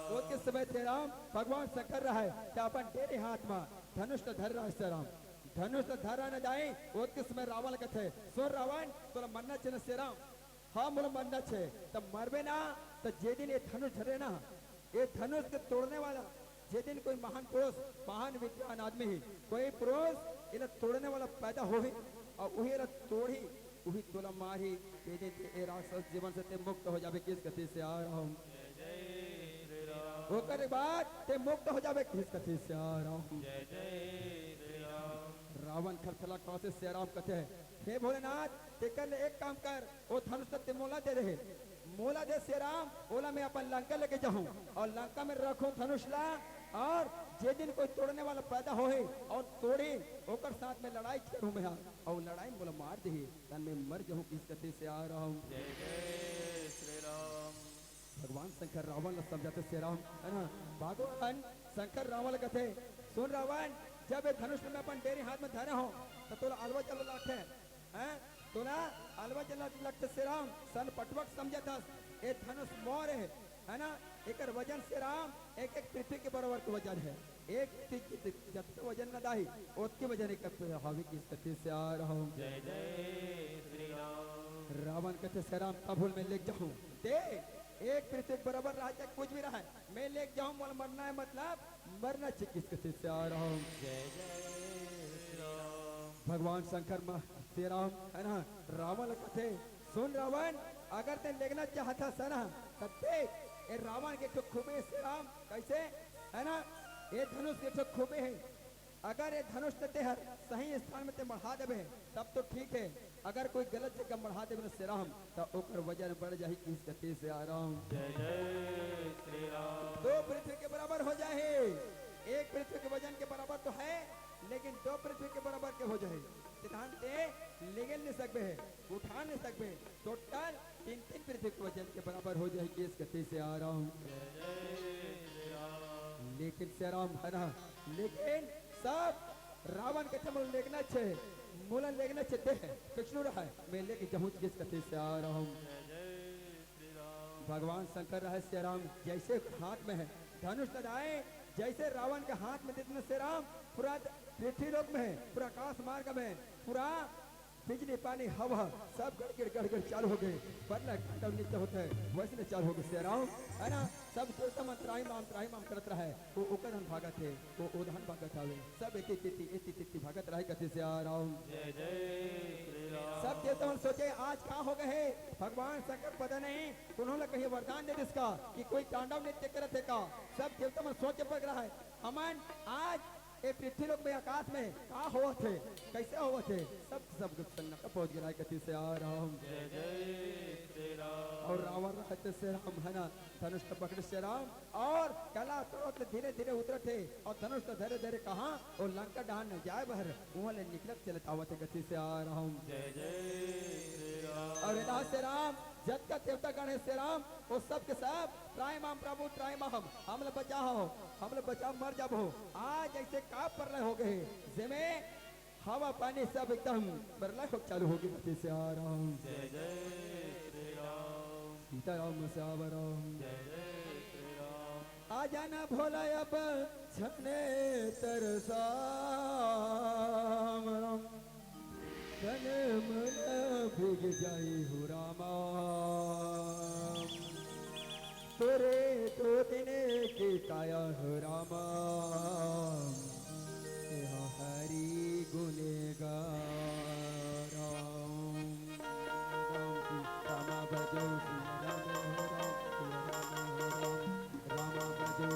तो किस समय थे राम भगवान शंकर रहा है, क्या अपन तेरे हाथ में धनुष धर रहा है राम, धनुष धरा न जाए, वो किस समय रावण कथे, सुन रावण तोला मरना चाहिए से राम, हाँ मोला मरना छे, तब मरबे ना तो जे दिन ये धनुष धरे ना, ये धनुष के तोड़ने वाला जे दिन कोई महान पुरुष, महान विद्वान आदमी ही, कोई पुरुष इन्हें तोड़ने वाला पैदा हो और वही तोड़ी वही तोला मारी, जे दिन ये राक्षस जीवन से ते मुक्त हो जावे किस कथी से आ रहा हूँ। होकर बाद ते मुक्त हो जावे किस कथी से आ रहा हूँ। रावण थरथला कैसे से राम कहते हैं, हे भोलेनाथ तेकर ले एक काम कर, वो धनुष ते मोला दे रहे, मोला दे से राम, बोला मैं अपन लंका लेके जाऊं और लंका में रखूं धनुष ला, और जे दिन कोई तोड़ने वाला पैदा होए और तोड़े ओकर साथ में लड़ाई करूं मैं, और लड़ाई बोला मार दे तन में मर जाऊं किस कथे से आ रहा हूं। जय जय श्री राम। भगवान शंकर रावण ने समझाते से राम है ना, भगवान शंकर रावण कहते सुन रावण, जब ये धनुष में अपन तेरे हाथ में धरे हो तो तोला अलवा चलो लाखे हैं, तोला अलवा चलो लगते से राम सन पटवक समझे था, ये धनुष मोर है ना, एक वजन से राम एक एक पृथ्वी के बराबर का वजन है, एक जब वजन न दाही उसके वजन एक हावी की स्थिति से आ रहा हूँ। जय जय श्री राम। रावण कहते से राम काबुल में ले जाऊं, दे एक पृथ्वी बराबर रहा चाहे कुछ भी रहा है, मैं ले जाऊं, मरना है मतलब मरना चाहिए किस कथी से आ रहा हूँ। जय जय भगवान शंकर श्री राम है ना रावण कथे सुन रावण अगर ते लेगना चाहता सना तब देख ये रावण के ठो खूबे श्री राम कैसे है ना ये धनुष के ठो खूबे है अगर ये धनुष ते हर सही स्थान में ते बढ़ा देबे तब तो ठीक है अगर कोई गलत जगह बढ़ा देबे श्री राम तो ओकर वजन बढ़ जाही किस गति से आ राम जय जय श्री राम। दो पृथ्वी के बराबर हो जाए एक पृथ्वी के वजन के बराबर तो है लेकिन दो पृथ्वी के बराबर के हो जाए सिद्धांत लेगल नहीं सकते है उठा नहीं सकते टोटल तीन तीन पृथ्वी के वजन के बराबर हो जाए किस गति से आ रहा हूँ लेकिन श्री राम है ना लेकिन सब रावण के चमल लेगना छे मूलन लेगना छे दे कृष्ण रहा है मैं लेके जाऊँ किस गति से आ रहा हूँ भगवान शंकर रहे श्री राम जैसे हाथ में है धनुष लगाए जैसे रावण के हाथ में जितने श्री राम पूरा पृथ्वी लोक में है पूरा आकाश मार्ग में पूरा बिजली पानी हवा सब गड़गड़ चालू हो गए बदला नृत्य होता है वैसे चालू हो गए श्री राम है ना सब देवता त्राही माम करत रहा है वो ओकर धन भागत है वो उदाहरण भागत आवे सब एति भागत रहे कथे से आ रहा हूँ जय जय श्री राम। सब देवता मन सोचे आज क्या हो गए भगवान शंकर पता नहीं उन्होंने कहीं वरदान दे इसका कि कोई तांडव नृत्य करत है का सब देवता मन सोचे पड़ रहा है अमन आज ये पृथ्वी लोक में आकाश में क्या हुआ थे कैसे हुआ थे सब सन्नाटा पहुंच गया कति से आ रहा हूँ जय जय श्री राम। और रावण रहते से राम है ना धनुष को पकड़ से राम और कला तो धीरे धीरे उतर थे और धनुष तो धीरे धीरे कहा और लंका डान जाए बहर वहाँ ले निकलत चले आवत गति से आ रहा हूँ जय जय श्री राम। और इधर से राम जत का देवता गणेश से राम वो सब के सब त्राय माम प्रभु त्राय माम हम लोग बचाओ मर जब हो आज ऐसे का परलय हो गए जिमे हवा पानी सब एकदम परलय हो चालू हो गई से आ रहा हूँ जय जय श्री राम। सीताराम से आ रहा हूँ जय जय श्री राम। आ जाना भोला अब छने तरसा तन मन भीग जाई हो रामा तोरे तो दिन के काया हो रामा हरि गुनेगा राम राम भजो राम भजो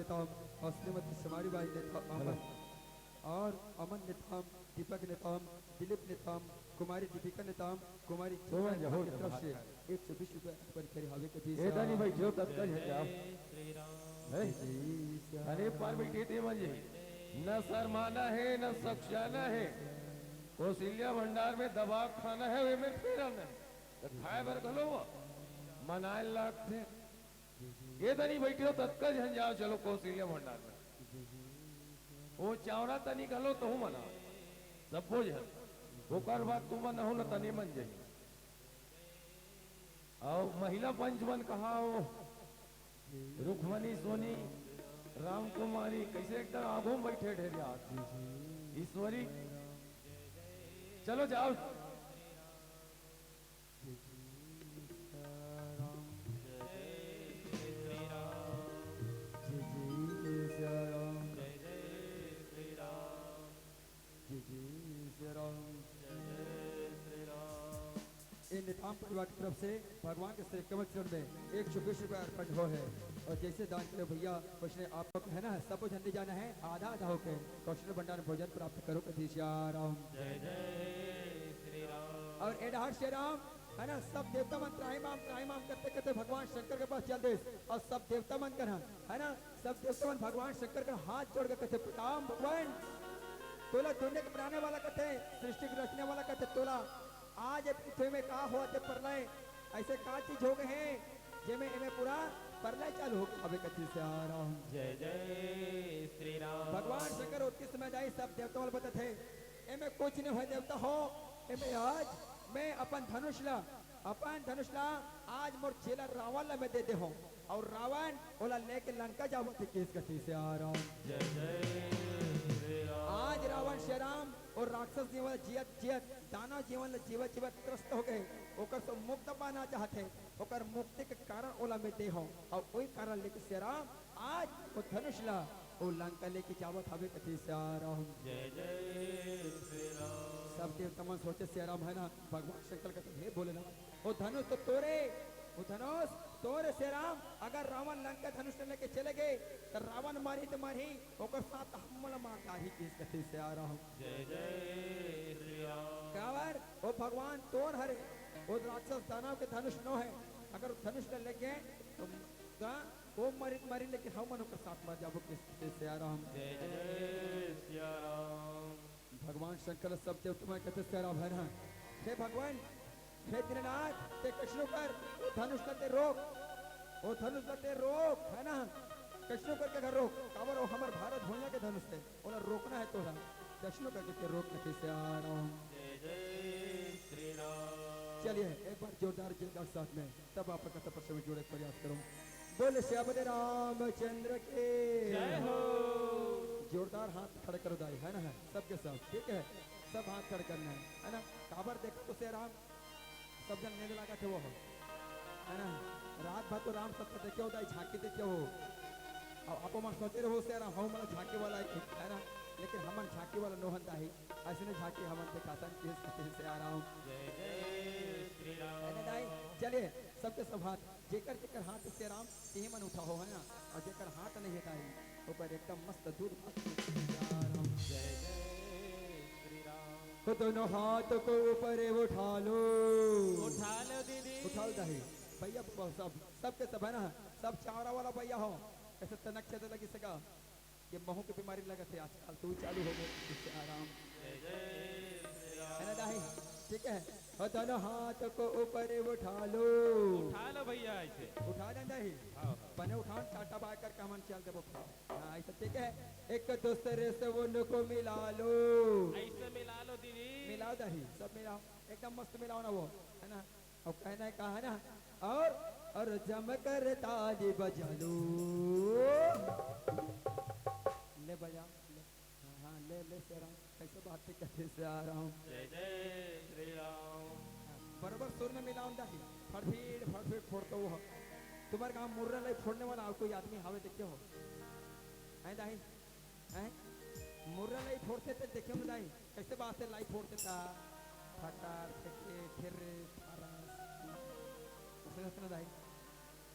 नेताम और श्रीमती समारी बाई नेता अमन और अमन नेताम, दीपक नेताम, दिलीप नेताम, कुमारी दीपिका नेताम, कुमारी हो गया, हो की गया, तरफ बात से है। 120 रुपए पर करी हवे के बीच ए दानी भाई जो तत्काल है क्या श्री राम है अरे पार्वती ते म्हणजे न शर्माना है न सक्षाना है कौशल्या भंडार में दवा खाना है वे में फेरन है तो खाए बर गलो मनाए लाख थे ये तनी बैठे हो तत्काल झन जाओ चलो कौशल्या भंडार में वो चावरा तनी गलो तो हूँ मना सब बोझ है वो कर बात तू मन हो न तनी मन जाई और महिला पंचमन कहा हो रुक्मणी सोनी राम कुमारी कैसे एकदम आगों में बैठे ढेर यार ईश्वरी चलो जाओ इन निताम परिवार की तरफ से भगवान के श्री कमल चरण में 120 रुपए अर्पण हो है और जैसे दान करे भैया कुछ ने आप लोग है ना सब कुछ जल्दी जाना है आधा आधा होके कौशल भंडार भोजन प्राप्त करो कथी राम जय जय श्री राम और एडहार श्री राम है ना सब देवता मन त्राहिमाम करते करते भगवान शंकर के पास चल दे और सब देवता मन कर है ना सब देवता मन भगवान शंकर का हाथ जोड़ कर कहते प्रणाम भगवान तोला दुनिया के बनाने वाला कहते सृष्टि को रचने वाला कहते तोला आज पृथ्वी में का हुआ थे प्रलय ऐसे का चीज हो गए हैं जेमे इमे पूरा प्रलय चालू हो अबे कथी से आ रहा हूँ जय जय श्री राम भगवान शंकर उत्कृष्ट में जाए सब देवता वाले बता थे इमे कुछ नहीं हुआ देवता हो इमे आज मैं अपन धनुष ला आज मोर चेला रावण ला मैं दे दे हूँ और रावण ओला लेके लंका जाओ थे किस कथी से आ रहा हूँ जय जय श्री राम आज रावण श्री राम और राक्षस जीवन जियत दानव जीवन जीवत त्रस्त हो गए ओकर से मुक्त पाना चाहते ओकर मुक्ति के कारण ओला में दे हो और वही कारण लेके श्री राम आज वो धनुष ला वो लंका लेके जावत हवे कथी से आ रहा हूँ जय जय श्री राम सब देवता मन सोचे श्री राम है ना भगवान शंकर का हे बोले ना वो धनुष तो तोरे वो धनुष तोरे श्री राम अगर रावण लंका धनुष लेके चले गए तो रावण मारी तो मारी ओकर साथ हम माता ही किस कथी से आ रहा हूँ जय जय श्री राम कावर वो भगवान तोर हरे वो राक्षस दानव के धनुष नो है अगर धनुष ले लेके तो वो मरी लेकिन हम मनो के साथ मर जाबो किस से आ रहा हूँ जय जय श्री राम भगवान शंकर सब देव तुम्हें कहते से राम है ना हे भगवान हे दीननाथ ते कृष्ण कर वो धनुष करते रोक वो धनुष करते रोक है ना कृष्ण करके घर रोक कावर वो हमारे भारत भूमि के धनुष है उन्हें रोकना है तोरा कृष्ण करके रोक कैसे आ रहा हूँ जय जय श्री राम चलिए एक बार जोरदार जोरदार साथ में तब आप कथा पर में जोड़े प्रयास करो बोले श्यामदे रामचंद्र के जय हो जोरदार हाथ खड़े करो दाई है ना सबके साथ ठीक है सब हाथ खड़े करना है ना काबर देखो तो से राम सब जन मेले लगा थे वो है ना रात भर तो राम सबका देखे हो दाई झांकी देखे हो अब आप मन सोचे रहो से राम हम मतलब झांकी वाला है ना लेकिन हमन झांकी वाला नोहन दाही ऐसे ने झांकी हमन दिखाता किस से आ रहा हूँ जय जय श्री राम चलिए सबके सब हाथ जेकर हाथ से राम ते मन उठा हो है ना और जेकर हाथ नहीं हटाई ऊपर एकदम मस्त दूर जय जय श्री राम तो दोनों हाथ को ऊपर उठा लो उठा लो दीदी उठा लो दाही भैया सबके सब है ना सब चावरा वाला भैया हो ऐसे तनक से लगी सका ये महू की बीमारी लगा थे आजकल तू चालू हो गई इससे आराम जय जय श्री राम है ना दाही ठीक है और दोनों हाथ को ऊपर उठा लो उठा लो भैया ऐसे उठा देना ही हाँ बने उठाओ टाटा बाय करके हम चल दे हाँ ऐसा ठीक है एक दूसरे से उनको मिला लो ऐसे मिला लो दीदी मिलाओ दही सब मिलाओ एकदम मस्त मिलाओ ना वो है ना और कहना है कहा है ना और जम कर ताली बजा लो ले बजा ले हाँ ले से रहा हूँ कैसे बात कैसे से आ रहा हूँ जय जय श्री राम बराबर सुर में मिलाओ दही फड़फीड़ फोड़ते हो तुम्हारे गाँव मुर्रा लाई फोड़ने वाला कोई आदमी हवे देखे हो है दाही है मुर्रा लाई फोड़ते थे देखे हो दाही कैसे बात से लाई फोड़ते था फटार फेंके फिर दाही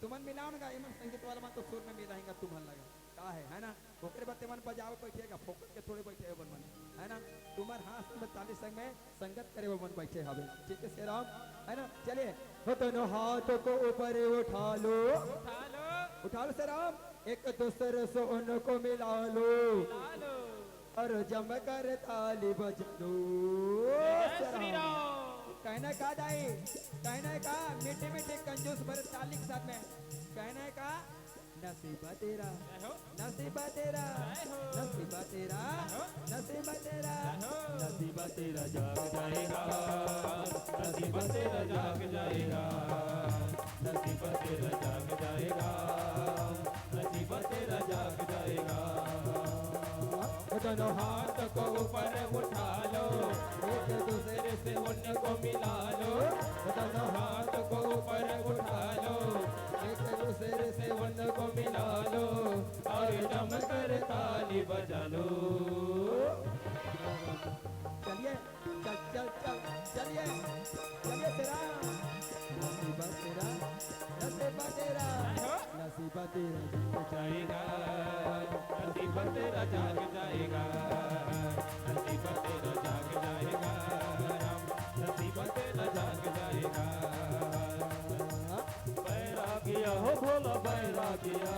तुमन मिलाओ ना इमन संगीत वाला मन तो सुर में मिलाएंगा तुम्हारा लगा का है ना ओकरे बाते मन बजावे बैठेगा फोकट के थोड़े बैठे हो मन है ना तुम्हार हाथ में ताली संग में संगत करे वो मन बैठे हवे ठीक है श्री राम है ना चलिए हो दोनों हाथों को ऊपर उठा लो उठा लो श्री राम एक दूसरे से उनको मिला लो और जम कर ताली बजा दो श्री राम। कहना का दाई कहना का मीठे मीठे कंजूस भर ताली के साथ में कहना का नसीबा तेरा नसीबा तेरा नसीबा तेरा नसीबा तेरा नसीबा तेरा जाग जाएगा, नसीबा तेरा जाग जाएगा, नसीबा तेरा जाग जाएगा, नसीबा तेरा जाग जाएगा। दोनों हाथ को ऊपर उठा लो, एक दूसरे से उनको मिला लो। दोनों हाथ को ऊपर उठा लो, एक दूसरे से उनको मिला लो और जम कर ताली बजा लो। चलिए चल चल चल चलिए चलिए तेरा नसीबा तेरा नसीबा तेरा नसीबा तेरा जाएगा, नसीबा तेरा जाग जाएगा, नसीबा तेरा जाग जाएगा, नसीबा तेरा जाग जाएगा। बैरागिया हो भोला बैरागिया,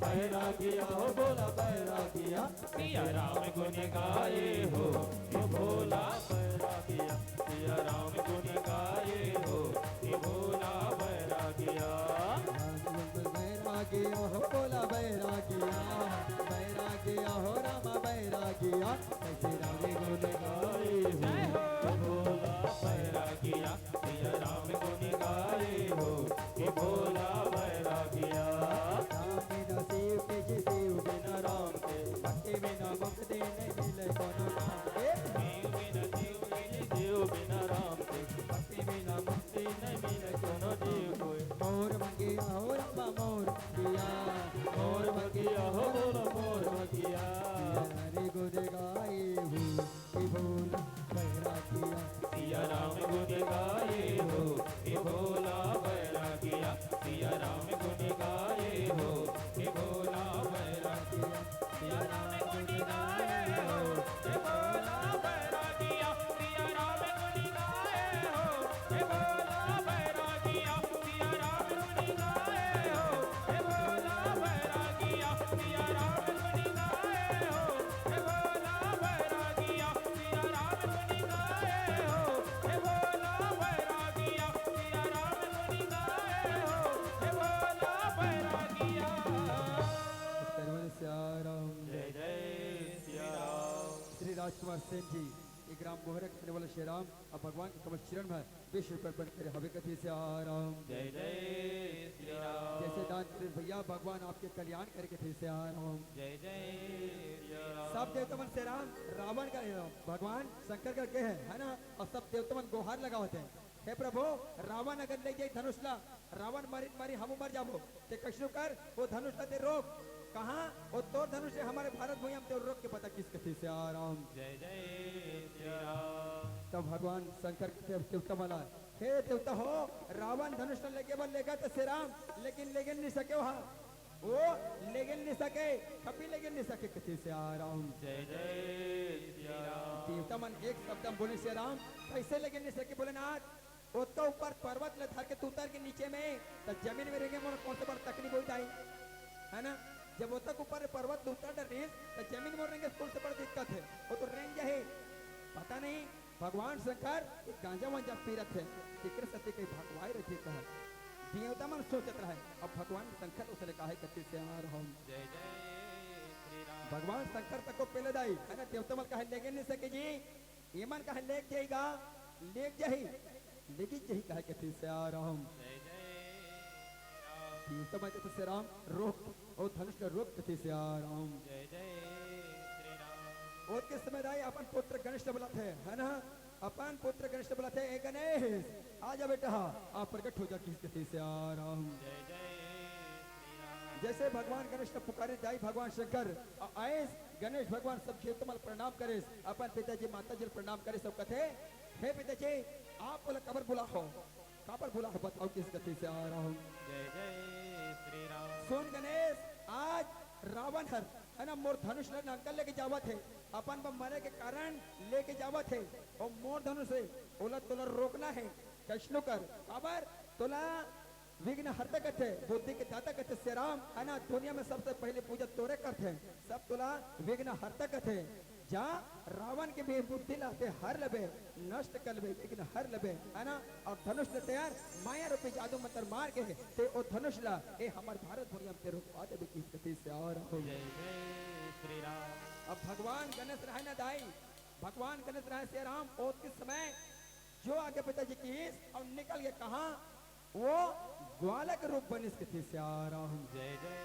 बैरागिया हो भोला बैरागिया, पिया राम गुन गाए हो ये भोला बैरागिया, पिया राम गुन गाए हो ये भोला बैरागिया। बैरागिया हो बोला बैरागिया बैरागिया हो रामा बैरागिया कैसे राम गुण गाए हो भोला बैरागिया, पिया राम गुन गाए हो ये भोला बैरागिया। राम बिना शिव के जी शिव बिना राम के भक्ति बिना मुक्ति नहीं मिले कोनो काम के शिव बिना शिव के शिव बिना राम के भक्ति बिना मुक्ति नहीं मिले कोनो जीव कोई। मोर मंगिया हो रामा मोर मंगिया मोर मगिया हो बोलो मोर मगिया, हरे गुण गाए हो कि बोल बैरागिया पिया राम गुन गाए हो ये भोला बैरागिया, पिया राम गुन गाए हो ये भोला बैरागिया, पिया राम गुन गाए हो ये भोला बैरागिया, पिया राम गुन गाए हो ये भोला बैरागिया, पिया राम गुन गाए हो ये भोला बैरागिया, पिया राम गुन गाए हो ये भोला बैरागिया, पिया राम गुन गाए हो ये भोला बैरागिया, पिया राम गुन गाए हो ये भोला बैरागिया। सर्वन श्याराम जय जय सिया राम। श्री राजकुमार सेन जी ये ग्राम बोहरा के वाले श्री राम और भगवान के कमल चरण में विश्व पर करे हवे कथी से आराम जय जय श्री राम। जैसे दान करे भैया भगवान आपके कल्याण करे कथी से आराम जय जय सिया राम। सब देवता मन से राम रावण का भगवान शंकर का के है ना और सब देवता मन गुहार लगा होते हैं हे प्रभु रावण अगर ले जाए धनुष ला रावण मारी मारी हम मर जाबो ते कष्ण कर वो धनुष ला ते रोक कहाँ वो तोर धनुष है हमारे भारत भूमि हम तो रोक के पता किस कथी से आराम जय जय सिया राम। तब भगवान शंकर के देवता मला हे देवता हो रावण धनुष न लेके बल लेगा तो श्री राम लेकिन लेकिन नहीं सके वहाँ वो लेकिन नहीं सके कभी लेकिन नहीं सके कथी से आराम जय जय सिया राम। देवता मन एक शब्द में बोले श्री राम कैसे लेकिन नहीं सके बोले नाथ वो तो ऊपर पर्वत ले धर के तू उतर के नीचे में तो जमीन में रहेंगे मोर कौन से बड़ तकलीफ हो जाए है ना जब वो तक ऊपर पर्वत उतर डरे तो जमीन में रहेंगे कौन से बड़ दिक्कत है वो तो रेंज है पता नहीं भगवान शंकर गांजा वांजा पीरत है तिकर सत्य कहीं भगवाई रखे कहा देवता मन सोचत रहे अब भगवान शंकर उसने कहा है कथी से आ रहा हूँ जय जय श्री राम। भगवान शंकर तक को पहले दाई है ना देवता मन कहा लेके नहीं सके जी ये मन कहा लेक जाएगा लेक जाही लेकिन यही कहा कथी से आ रहा हूँ जय जय देवता मन कहते से राम रोक और धनुष का रोक कथी से आ रहा हूँ जय जय श्री राम। और के समय दाई अपन पुत्र गणेश बोलत है ना अपन पुत्र गणेश बोलत है ए गणेश आ जा बेटा आप प्रकट हो जा किस कथी से आ रहा हूँ जय जय श्री राम। जैसे भगवान गणेश ने पुकारे जाई भगवान शंकर आए गणेश भगवान सब खेतमल प्रणाम करे अपन पिताजी माताजी प्रणाम करे सब कथे हे पिताजी आप बोला कबर बुला हो कापर बुला हो बताओ किस कथी से आ रहा हूँ जय जय श्री राम। सुन गणेश आज रावण हर है ना मोर धनुष ले अंकल लेके जावत है अपन पर मरे के कारण लेके जावत है और मोर धनुष से ओला तोला रोकना है कैसनो कर खबर तोला विघ्न हरता करते बुद्धि के दाता करते श्री राम है ना दुनिया में सबसे पहले पूजा तोरे करते हैं सब तोला विघ्न हरता करते जा रावण के भी बुद्धि लाते हर लबे नष्ट कर लबे विघ्न हर लबे है ना और धनुष ले तैयार माया रूपी जादू मंत्र मार के ते ओ धनुष ला ए हमार भारत दुनिया में तेरे को आते भी किस गति से आ रहा जय जय श्री राम। अब भगवान गणेश रहे ना दाई भगवान गणेश रहे श्री राम और किस समय जो आगे पिताजी की और निकल के कहा वो ग्वाला के रूप बने स्थिति से आ रहा हूँ। जय जय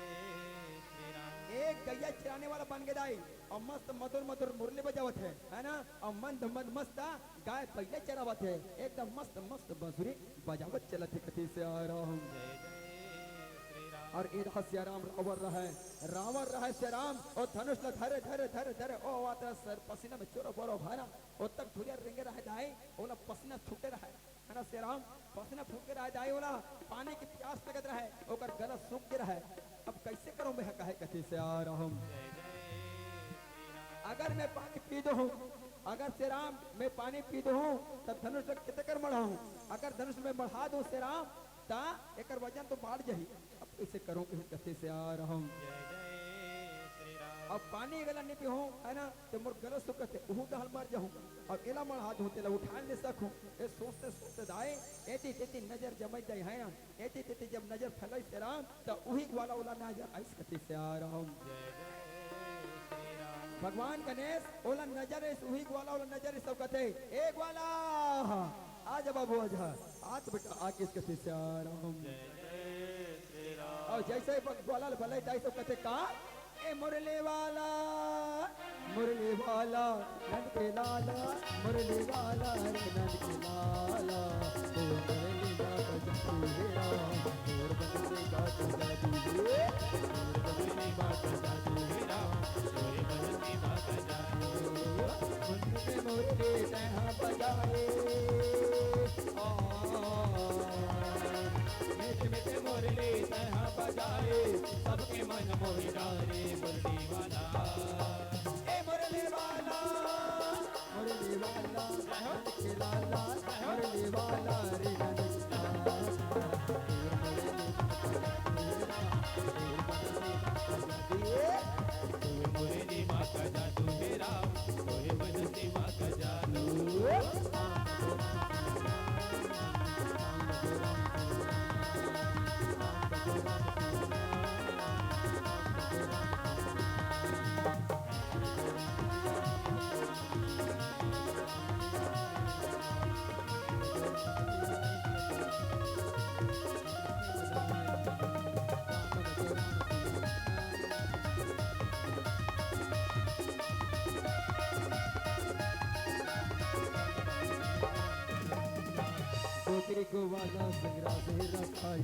श्री राम। एक गैया चराने वाला बन के दाई और मस्त मधुर मधुर मुरली बजावत है ना और मंद मंद मस्त गाय पहले चरावत है एकदम मस्त मस्त बांसुरी बजावत चलत है कथी से आ रहा हूँ। जय जय श्री राम। और ये रहा श्री राम रावण रहे श्री राम और धनुष ला धरे धरे धरे धरे ओ आता सर पसीना में चोरो बोरो भारा और तक धुरिया रेंगे रहे दाई ओला पसीना छूटे रहे है ना श्री राम पसीना फूके रहे दाई ओला पानी की प्यास लगत रहे ओकर गला सूख के रहे अब कैसे करूं मैं कहे कथी से आ रहा हूं। जय जय श्री राम। अगर मैं पानी पी दूं अगर श्री राम मैं पानी पी दूं तब धनुष लग कितने कर बढ़ाऊं अगर धनुष में बढ़ा दूं श्री राम ता एकर वजन तो बढ़ जाही अब कैसे करूं कथी से आ रहा हूं। जय जय श्री राम। अब पानी गला नहीं पीऊं है ना तो मोर गला सुकत है उहू दहल मर जाऊं और एला मर हाथ होते ला उठा नहीं सकूं ए सोचते सोचते दाए एती तेती नजर जमई जाए है ना एती तेती जब नजर फैलाई से राम तो उही वाला ओला नजर ऐस कथी से आ रहा हूं। जय जय श्री राम। भगवान गणेश ओला नजर है उही वाला ओला नजर है सब कहते एक वाला आज बाबू आज बेटा आके इस कथी से आ रहा हूं। जय जय श्री राम। और जैसे ही ग्वाला भले दाई सब कहते का ए मुरली वाला नंद के लाला मुरली वाला रे नंद के लाला तो मुरली बाबा जपू हे राम और बंदे का जादू हे और बदली बात जादू हे राम तोरे बदली बात जादू मुंडे मुरली तहा बजाए मिठ मुरली तहा बजाए सबके मन मोहि डारे मुरली वाला ए मुरली वाला नंद के लाला मुरली वाला रे नंद के तोरे मुरली बात जादू हे राम तोरे बदली बात जादू पोतरी को वाला संग्रा से रखाई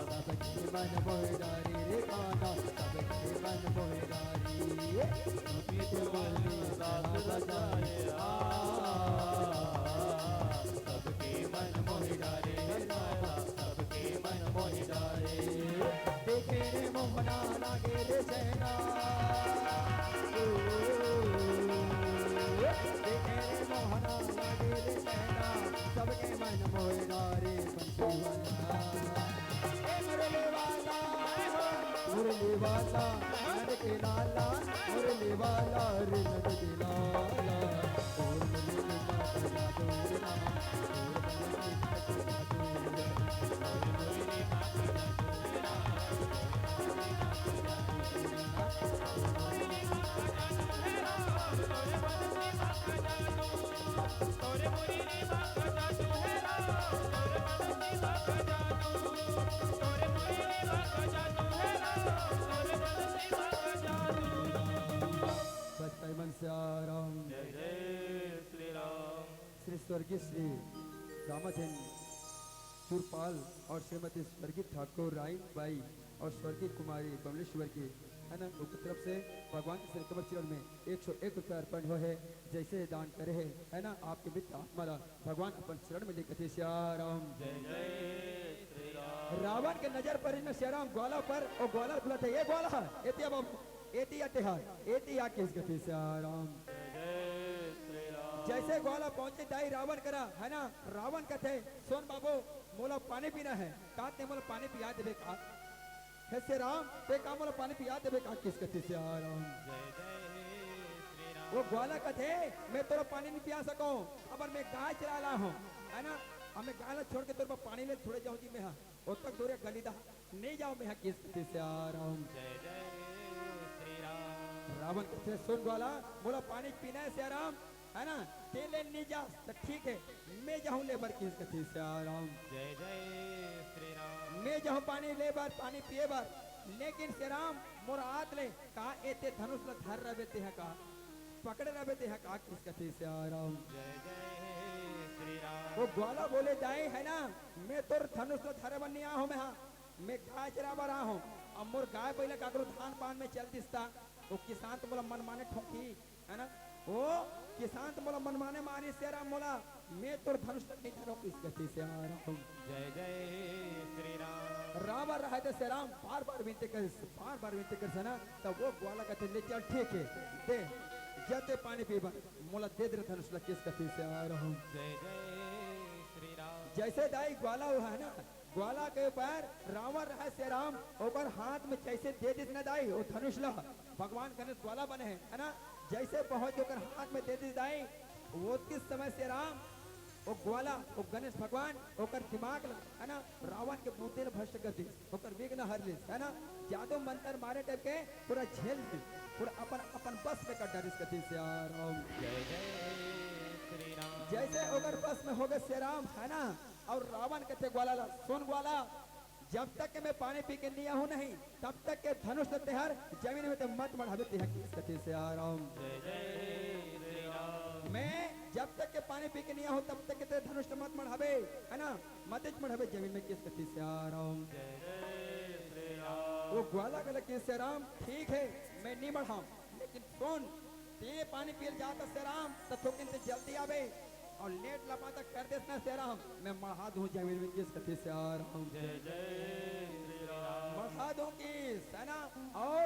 सबके मन मोहदारी रे काना सबके मन मोहदारी पीत बोली दास बजाए सबके मन मोहि डारे हे रामा सबके मन मोहि डारे देखे रे मोहना लागे रे सेना देखे रे मोहना लागे रे सेना सबके मन मोहदारी बंसी वाला ए मुरली वाला नंद के लाला मुरली वाला रे नंद के लाला और मुरली बाबा जादू रे राम और मुरली बाबा जादू रे तोरे मुरली बात जादू हे राम तोरे बदली बात जादू तोरे मुरली बात जादू हे राम तोरे बदली बात जादू। सच्चाई मन से आ रहा हूँ। जय जय श्री राम। श्री स्वर्गीय श्री रामाधन चूरपाल और श्रीमती स्वर्गीय ठाकुर राई बाई और स्वर्गीय कुमारी कमलेश्वर की है ना उनकी तरफ से भगवान के श्री कमल चरण में 101 रुपया अर्पण हो है जैसे दान करे है ना आपके मित्र आत्मा भगवान अपन शरण में लेकर से आ रहा हूँ। जय जय श्री राम। रावण के नजर पर इन शेराम ग्वाला पर और ग्वाला बोला था ये ग्वाला एतिया बाबू एतिया तेहार एतिया किस गति से आराम जय श्री राम जैसे ग्वाला पहुंचे दाई रावण करा है ना रावण कथे सोन बाबू मोला पानी पीना है काते मोला पानी पिया देबे का हे श्री राम ते का मोला पानी पिया देबे का किस गति से आराम जय श्री राम वो ग्वाला कथे मैं तोरा पानी नहीं पिया सकूं अबर मैं गाय चला रहा हूं है ना हमें गाय छोड़ के तोरा पानी ले छोड़े जाऊं जी मैं हाँ और तक दूर गली दा नहीं जाओ मैं हाँ किस गति से आराम जय श्री राम रावण कथे सुन ग्वाला मोला पानी पीना है श्री राम है ना तेले नहीं जा तो ठीक है मैं जाऊं लेबर किस गति से आराम जय श्री राम मैं जाऊं पानी लेबर पानी पिए बार लेकिन श्री राम मोर हाथ ले का एते धनुष ल धर रहे ते है का पकड़ रहे ते है का किस गति से आराम जय श्री राम वो ग्वाला बोले जाए है ना मैं तोर धनुष ल धरे बन नहीं हूं मैं हाँ मैं गाय चरावा रहा हूं अब मोर गाय पहले काकरो धान पान में चल दिसता वो किसान तो बोला मन माने ठोकी है ना ओ किसान तो बोला मन माने मारी से राम बोला मैं तोर धनुष तक नहीं धरो किस गति से आ रहा हूं जय श्री राम राम रहा था से राम बार विनती कर सना तब वो ग्वाला कहते ले चल ठीक है दे जते पानी पीबा मोला दे दे धनुष लग किस गति से आ रहा हूं जय श्री राम जैसे दाई ग्वाला हुआ है ना ग्वाला के ऊपर रावण रहा से राम ऊपर हाथ में जैसे दे दी ना दाई वो धनुष ला भगवान गणेश ग्वाला बने हैं है ना जैसे पहुंच होकर हाथ में दे दी दाई वो किस समय से राम वो ग्वाला वो गणेश भगवान ओकर दिमाग ला है ना रावण के बुद्धि ने भ्रष्ट कर दी ओकर विघ्न हर ली है ना जादू मंत्र मारे टाइप के पूरा झेल दी पूरा अपन बस में कर डरिस गति से आ राम जय श्री राम जैसे ओकर बस में हो गए श्री राम है ना और रावण कहते ग्वाला ला सुन ग्वाला जब तक के मैं पानी पी के नहीं आऊं नहीं तब तक के धनुष तेहर जमीन में ते मत बढ़ावे तेहर किस गति से आ रहा हूं जय श्री राम मैं जब तक के पानी पी के नहीं आऊं तब तक के ते धनुष मत बढ़ावे है ना मत बढ़ावे जमीन में किस गति से आ रहा हूं जय श्री राम वो ग्वाला गल के से राम ठीक है मैं नहीं बढ़ाऊं लेकिन सुन ते पानी पी जाता से राम तो थोकिन से जल्दी आवे और लेट लपाता कर देना से राम मैं बढ़ा दूं जमीन में किस गति से आ रहा हूं जय श्री राम बढ़ा दूं की सेना और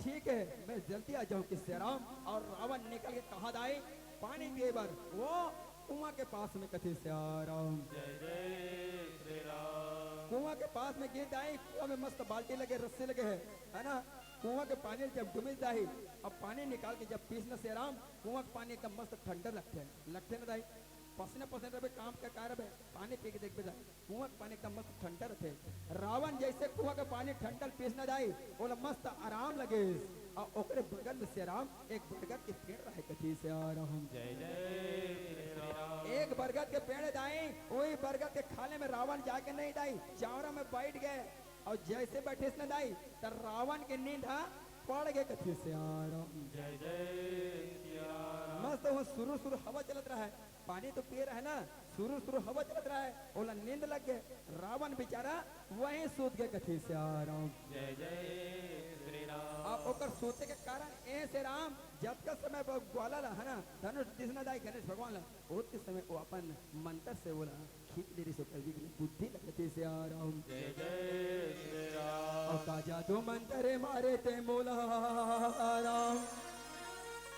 ठीक है मैं जल्दी आ जाऊं किस से राम और रावण निकल के कहा दाई पानी पिए बार वो कुआं के पास में कथी से आ रहा हूं जय श्री राम कुआं के पास में गिर जाए कुआं में मस्त बाल्टी लगे रस्से लगे है ना कुआं के पानी जब डूब जाए अब पानी निकाल के जब पीसने से राम कुआं के पानी एकदम मस्त ठंडा लगते ना दाई पसीना रहे काम का कार है पानी पी के देख पे जाए कुआं के पानी एकदम मस्त ठंडा रहते रावण जैसे कुआं का पानी ठंडा पीसना जाए बोला मस्त आराम लगे और ओकरे बगल में से राम एक बरगद के पेड़ रहे कथी से आ रहा हूं जय श्री राम एक बरगद के पेड़ दाई वही बरगद के खाले में रावण जाके नहीं दाई चावरा में बैठ गए और जैसे बैठे न दाई तो रावण के नींद पड़ गए कथी से आ रहा हूं जय श्री राम मस्त वो शुरू हवा चलत रहा है पानी तो पी रहा है ना शुरू हवा चलत रहा है बोला नींद लग गए रावण बेचारा वहीं सूत गए कथी से आ रहा हूं जय श्री राम अब ओकर सोते के कारण ऐसे राम जब का समय वो ग्वाला ला है ना धनुष दिसना दाई गणेश भगवान ला उस समय वो अपन मंत्र से बोला खींच देरी से कर दी बुद्धि लगते से आ रहा हूं जय श्री राम और काजा दो मंत्र मारे ते मोला राम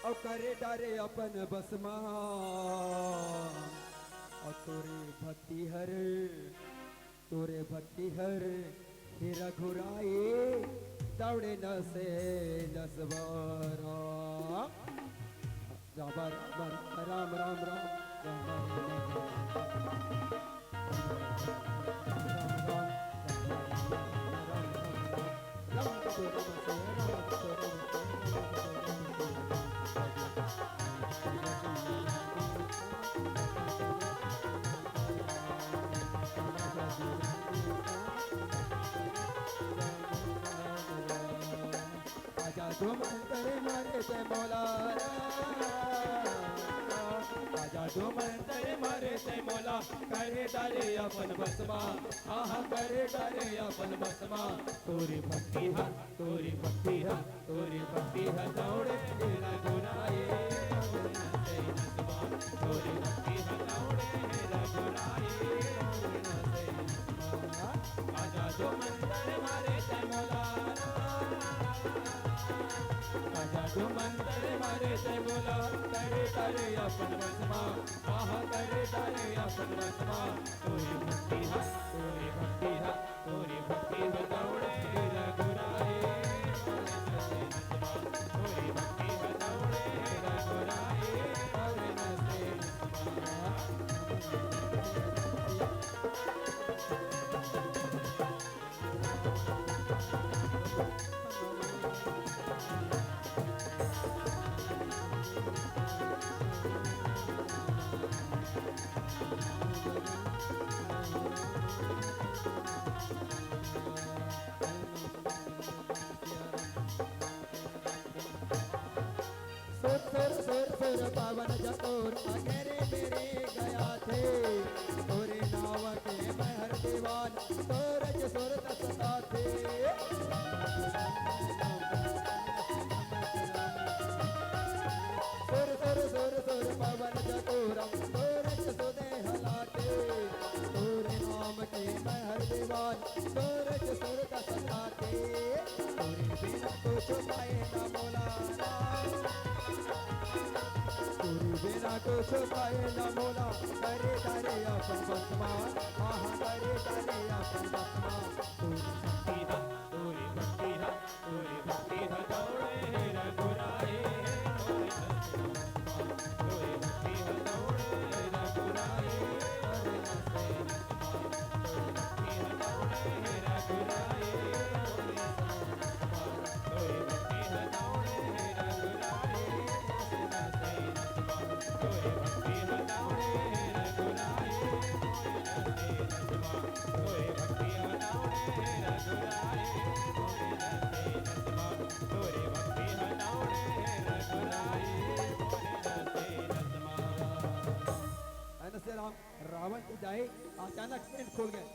और करे डारे अपन बसमा और तोरे भक्ति हर हे रघुराई दौड़े न से नसवारा राम राम राम राम तुम अंतर मारे ते मौला राजा तुम अंतर मारे ते मौला करे डाले अपन बसमा आहा करे डाले अपन बसमा तोरी भक्ति है तोरी भक्ति है तोरी भक्ति है दौड़े तेरा गुनाए तोरी भक्ति है दौड़े तेरा गुनाए आजा जो मंतर मारे ते मोला राजा जो मंतर मारे ते मोला करे तारे अपन वसमा आहा करे तारे अपन वसमा तोरी भक्ति हा तोरी भक्ति हा तोरी भक्ति हा दौड़े रघुराए तोरी भक्ति हा दौड़े रघुराए और नसे सुर पावन जतोर अगरे मेरे गया थे तोरे नाव के महर दीवान सूरज सुर सता थे सुर पावन जतोरम सूरज सुदे हलाते तोरे नाम के महर दीवान सूरज सुर सता थे तोरे बिना कुछ पाए न मोला बिना कुछ पाए न मोला करे तारे अपन बसमा आहा करे तारे अपन बसमा तोरी भक्ति हा तोरी भक्ति हा दौड़े रघुराए तोरी भक्ति हा दौड़े रघुराए और नसे तोरी भक्ति हा दौड़े रघुराए तोरी भक्ति हा दौड़े रघुराए तोरी भक्ति हा दौड़े रघुराए तोरी भक्ति हा दौड़े रघुराए तोरी भक्ति हा दौड़े रघुराए से राम रावण की दाई अचानक नींद खुल गए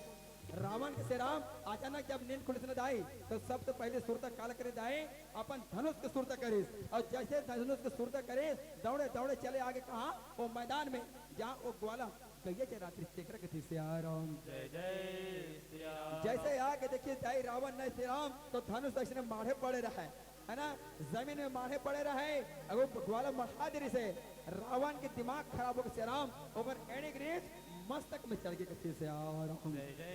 रावण के से राम अचानक जब नींद खुलने दाई तो सबसे पहले सुरता काल करे दाई अपन धनुष के सुरता करे और जैसे धनुष के सुरता करे दौड़े दौड़े चले आगे कहा वो मैदान में जहाँ वो ग्वाला गैया के रात्रि चेकर के थी राम जय जय श्री राम जैसे आगे देखिए दाई रावण ने श्री राम तो धनुष ऐसे माढ़े पड़े रहा है ना जमीन में माढ़े पड़े रहे अगर ग्वाला मढ़ा देरी से रावण के दिमाग खराब हो गए राम ओवर एड़ी ग्रीस मस्तक में चढ़ के कथी से राम जय जय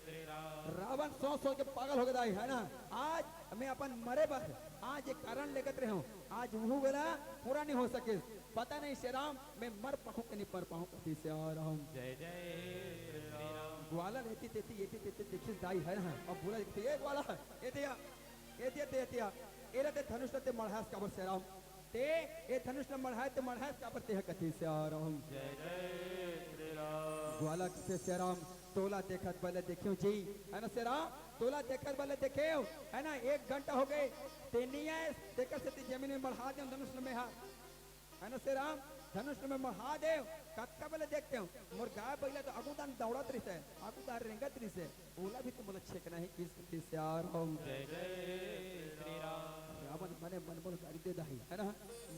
श्री राम रावण सोच सोच के पागल हो गया है ना आज मैं अपन मरे बस आज एक कारण लेकर रहे हूँ आज वो वेला पूरा नहीं हो सके पता नहीं श्री राम मैं मर पाऊँ कि नहीं मर पाऊँ कथी से राम जय जय श्री राम ग्वाला रहती तेती देखिए दाई है ना अब बोला ये ग्वाला ये दिया एरते धनुष ते मढ़ास काबर से राम ते ए धनुष न मढ़ाए ते मढ़ास काबर ते कथी से राम जय जय श्री राम ग्वाला कथे से राम तोला देखत बले देखियो जी है ना से राम तोला देखत बले देखियो है ना 1 घंटा हो गए तेनिया देखत से जमीन में मढ़ा दे धनुष में है ना से राम धनुष में महादेव कक्का बले देखते हो मोर गाय पहले तो अगुदान दौड़त रही से अगुदान रेंगत रही से ओला भी तो बोला छेक नहीं किस कथी से राम जय जय श्री राम रावण मने मन बोल गाड़ी दे दाही है ना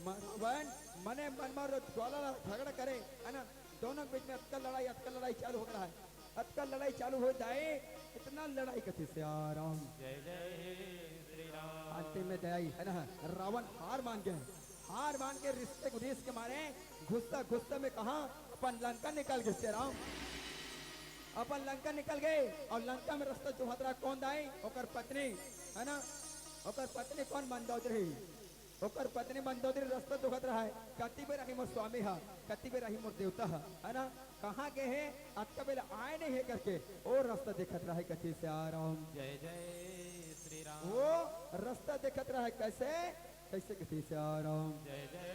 रावण मने मन मारो ज्वाला झगड़ा करे है ना दोनों के बीच में अटकल लड़ाई चालू हो रहा है अटकल लड़ाई चालू हो जाए इतना लड़ाई कथी से राम जय जय श्री राम अंतिम में दयाई है ना रावण हार मान गए हार मान के रिश्ते गुरीस के मारे घुसता में कहा अपन लंका निकल गए से राम अपन लंका निकल गए और लंका में रास्ता चौहतरा कौन दाई ओकर पत्नी है ना ओकर पत्नी कौन मंदोदरी ओकर पत्नी मंदोदरी रास्ता दुखत रहा है कति बेर रही मोर स्वामी हा कति बेर रही मोर देवता है ना कहाँ गए हैं अतका बेला आए नहीं है करके और रास्ता देखत रहा है कथी से राम जय जय श्री राम वो रास्ता देखत रहा है कैसे कैसे कथी से राम जय जय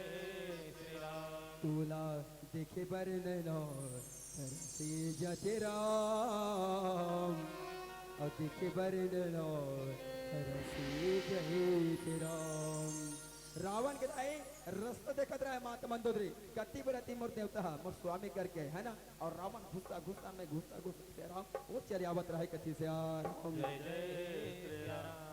श्री राम तूला देखे बर नैनो तरसी जाते राम और देखे बर नैनो तरसी जाते राम रावण के दाई रास्ता देखत रहा है माता मंदोदरी कति बरती मोर देवता मोर स्वामी करके है ना और रावण घुसता में घुसता से राम वो चले आवत रहे कथी से राम जय जय श्री राम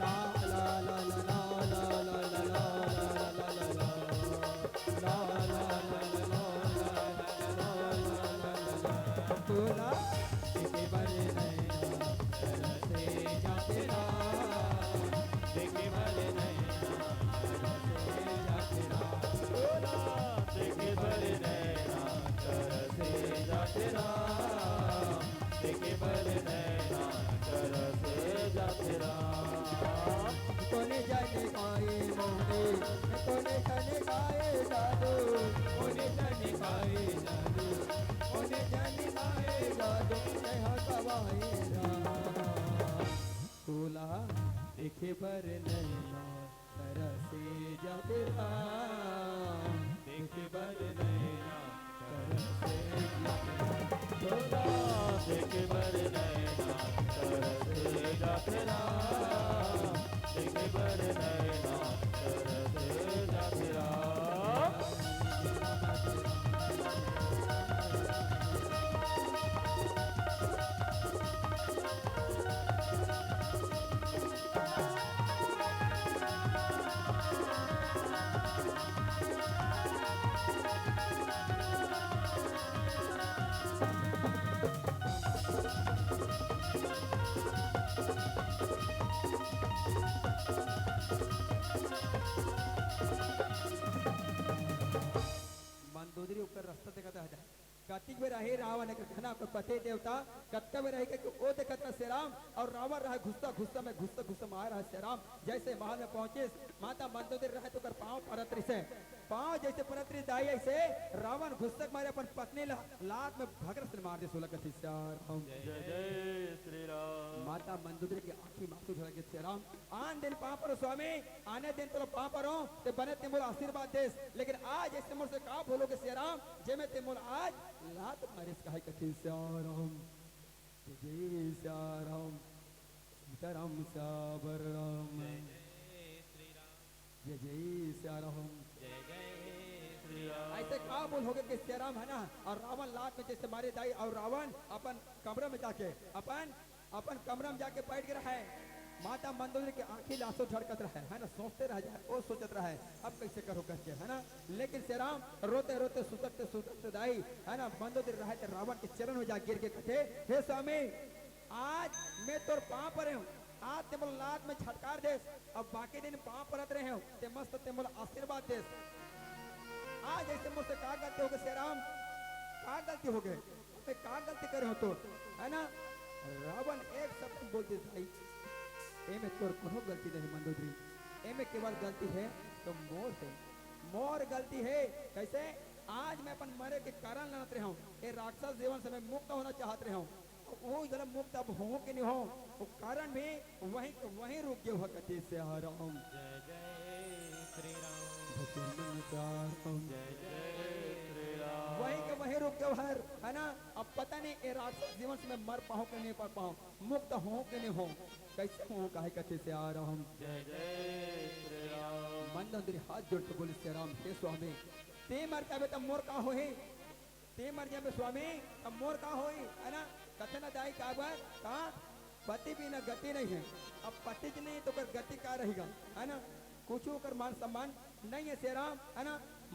ला ला ला ला ला ला ला ला ला ला ला ला तोला देखे बड़े नैना तरसे जाते राम देखे भले नैना तरसे जाते राम तोला देखे भले नैना तरसे जाते राम देखे भले नैना तरसे जाते राम कोने जाने गाए मोहने कोने जाने गाए जादू कोने जाने गाए जादू कोने जाने गाए जादू यहाँ गवाए राम तोला देखे पर नैना तरसे जाते राम देखे भले नैना तरसे जाते राम तोला देखे भले नैना तरसे जाते राम देखे भले नैना तरसे जाते राम मंदोदरी ऊपर रास्ता देखता है कार्तिक में रहे रावण के घना को पते देवता कत्ता में रहे कि ओ देखता से राम और रावण रहा घुसता घुसता मार रहा से राम जैसे महल में पहुंचे माता मंदोदरी रहे तो कर पांव परत्री से पांव जैसे परत्री दाई ऐसे रावण घुसक मारे अपन पत्नी लात में भगर से मार दे सोलह कथी से राम जय जय श्री राम माता मंदोदरी की आंखी मासू झलक के श्री राम आन दिन पाप पर स्वामी आने दिन तो पाप पर ते बने ते मोल आशीर्वाद देस लेकिन आज ऐसे मोर से का बोलोगे श्री राम जे में ते मोल आज लात मारिस कहे कथी से राम जय श्री राम सीताराम साबर राम जय जय श्री राम जय जय श्री राम ऐसे का बोलोगे कि श्री राम है ना और रावण लात में जैसे मारे दाई और रावण अपन कमरे में जाके अपन कमरा में जाके बैठ गया है माता मंदोदरी की आंखें लाशों झड़कत रहे है ना सोचते रह जाए वो सोचत रहे अब कैसे करो करके है ना लेकिन श्री राम रोते रोते सुतकते दाई है ना मंदोदरी रहे तो रावण के चरण में जा गिर के कथे हे स्वामी आज मैं तोर पांव पर हूँ आज ते मोल लात में झटकार दे अब बाकी दिन पांव परत रहे हो ते मस्त ते मोल आशीर्वाद दे आज ऐसे मुझसे का गलती हो गई श्री राम का गलती हो गई मैं का गलती करे हो तो है ना रावण एक शब्द बोलते भाई ए में तोर कोनो गलती नहीं मंदोदरी ए में केवल गलती है तो मोर से मोर गलती है कैसे आज मैं अपन मरे के कारण लड़त रहा हूँ ये राक्षस जीवन से मैं मुक्त होना चाहत रहा हूँ वो जब मुक्त अब हो कि नहीं हो वो कारण भी वहीं रुक गया हुआ कथी से आ रहा हूँ जय जय श्री राम जय जय श्री राम वहीं के वहीं रुक गया है ना अब पता नहीं ये राक्षस जीवन से मैं मर पाऊँ कि नहीं पा पाऊँ मुक्त हो कि नहीं हो कैसे हो काहे कथी से आ रहा हूँ जय जय श्री राम मंदोदरी हाथ जोड़ के बोले श्री राम हे स्वामी ते मर जाबे तब मोर का होई ते मर जाबे स्वामी अब मोर का होई है ना कथन दाई का बात का पति भी ना गति नहीं है अब पति जी नहीं तो कर गति का रहेगा है ना कुछ कर मान सम्मान नहीं है श्री राम है ना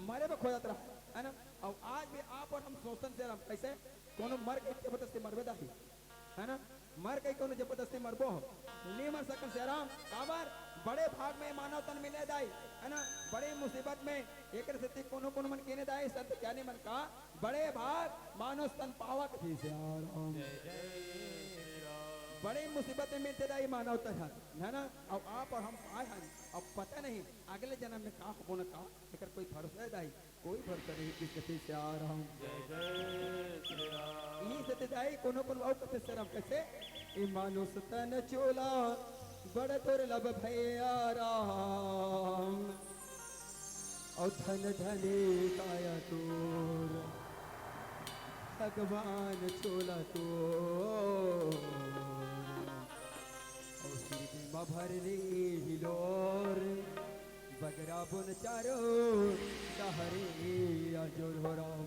मरे में खोजत रहा है ना और आज भी आप और हम सोचते श्री राम कैसे कोनो मर के जबरदस्ती मरबे दाही है ना मर के कोनो जबरदस्ती मरबो हो नहीं मर सकन श्री राम काबर बड़े भाग में मानव तन मिले दाई है ना बड़े मुसीबत में एक स्थिति कोनो कोनो मन केने दाई संत ज्ञानी मन का बड़े भाग मानव तन पावक थी से राम जय जय श्री राम बड़े मुसीबत में मिलते दाई मानव तन है ना अब आप और हम आए हैं अब पता नहीं अगले जन्म में का हो न का लेकर कोई भरोसा है दाई कोई भरोसा नहीं किस कथी से आ रहा हूँ जय जय श्री राम ई सत्य दाई कोनो कोनो और कथी से राम कैसे ई मानुष तन चोला बड़ दुर्लभ भैया राम और धन धने काया तोर भगवान चोला तो और सीधी भर रे हिलोर बगरा बुन चारो सहरे अजोर हो राम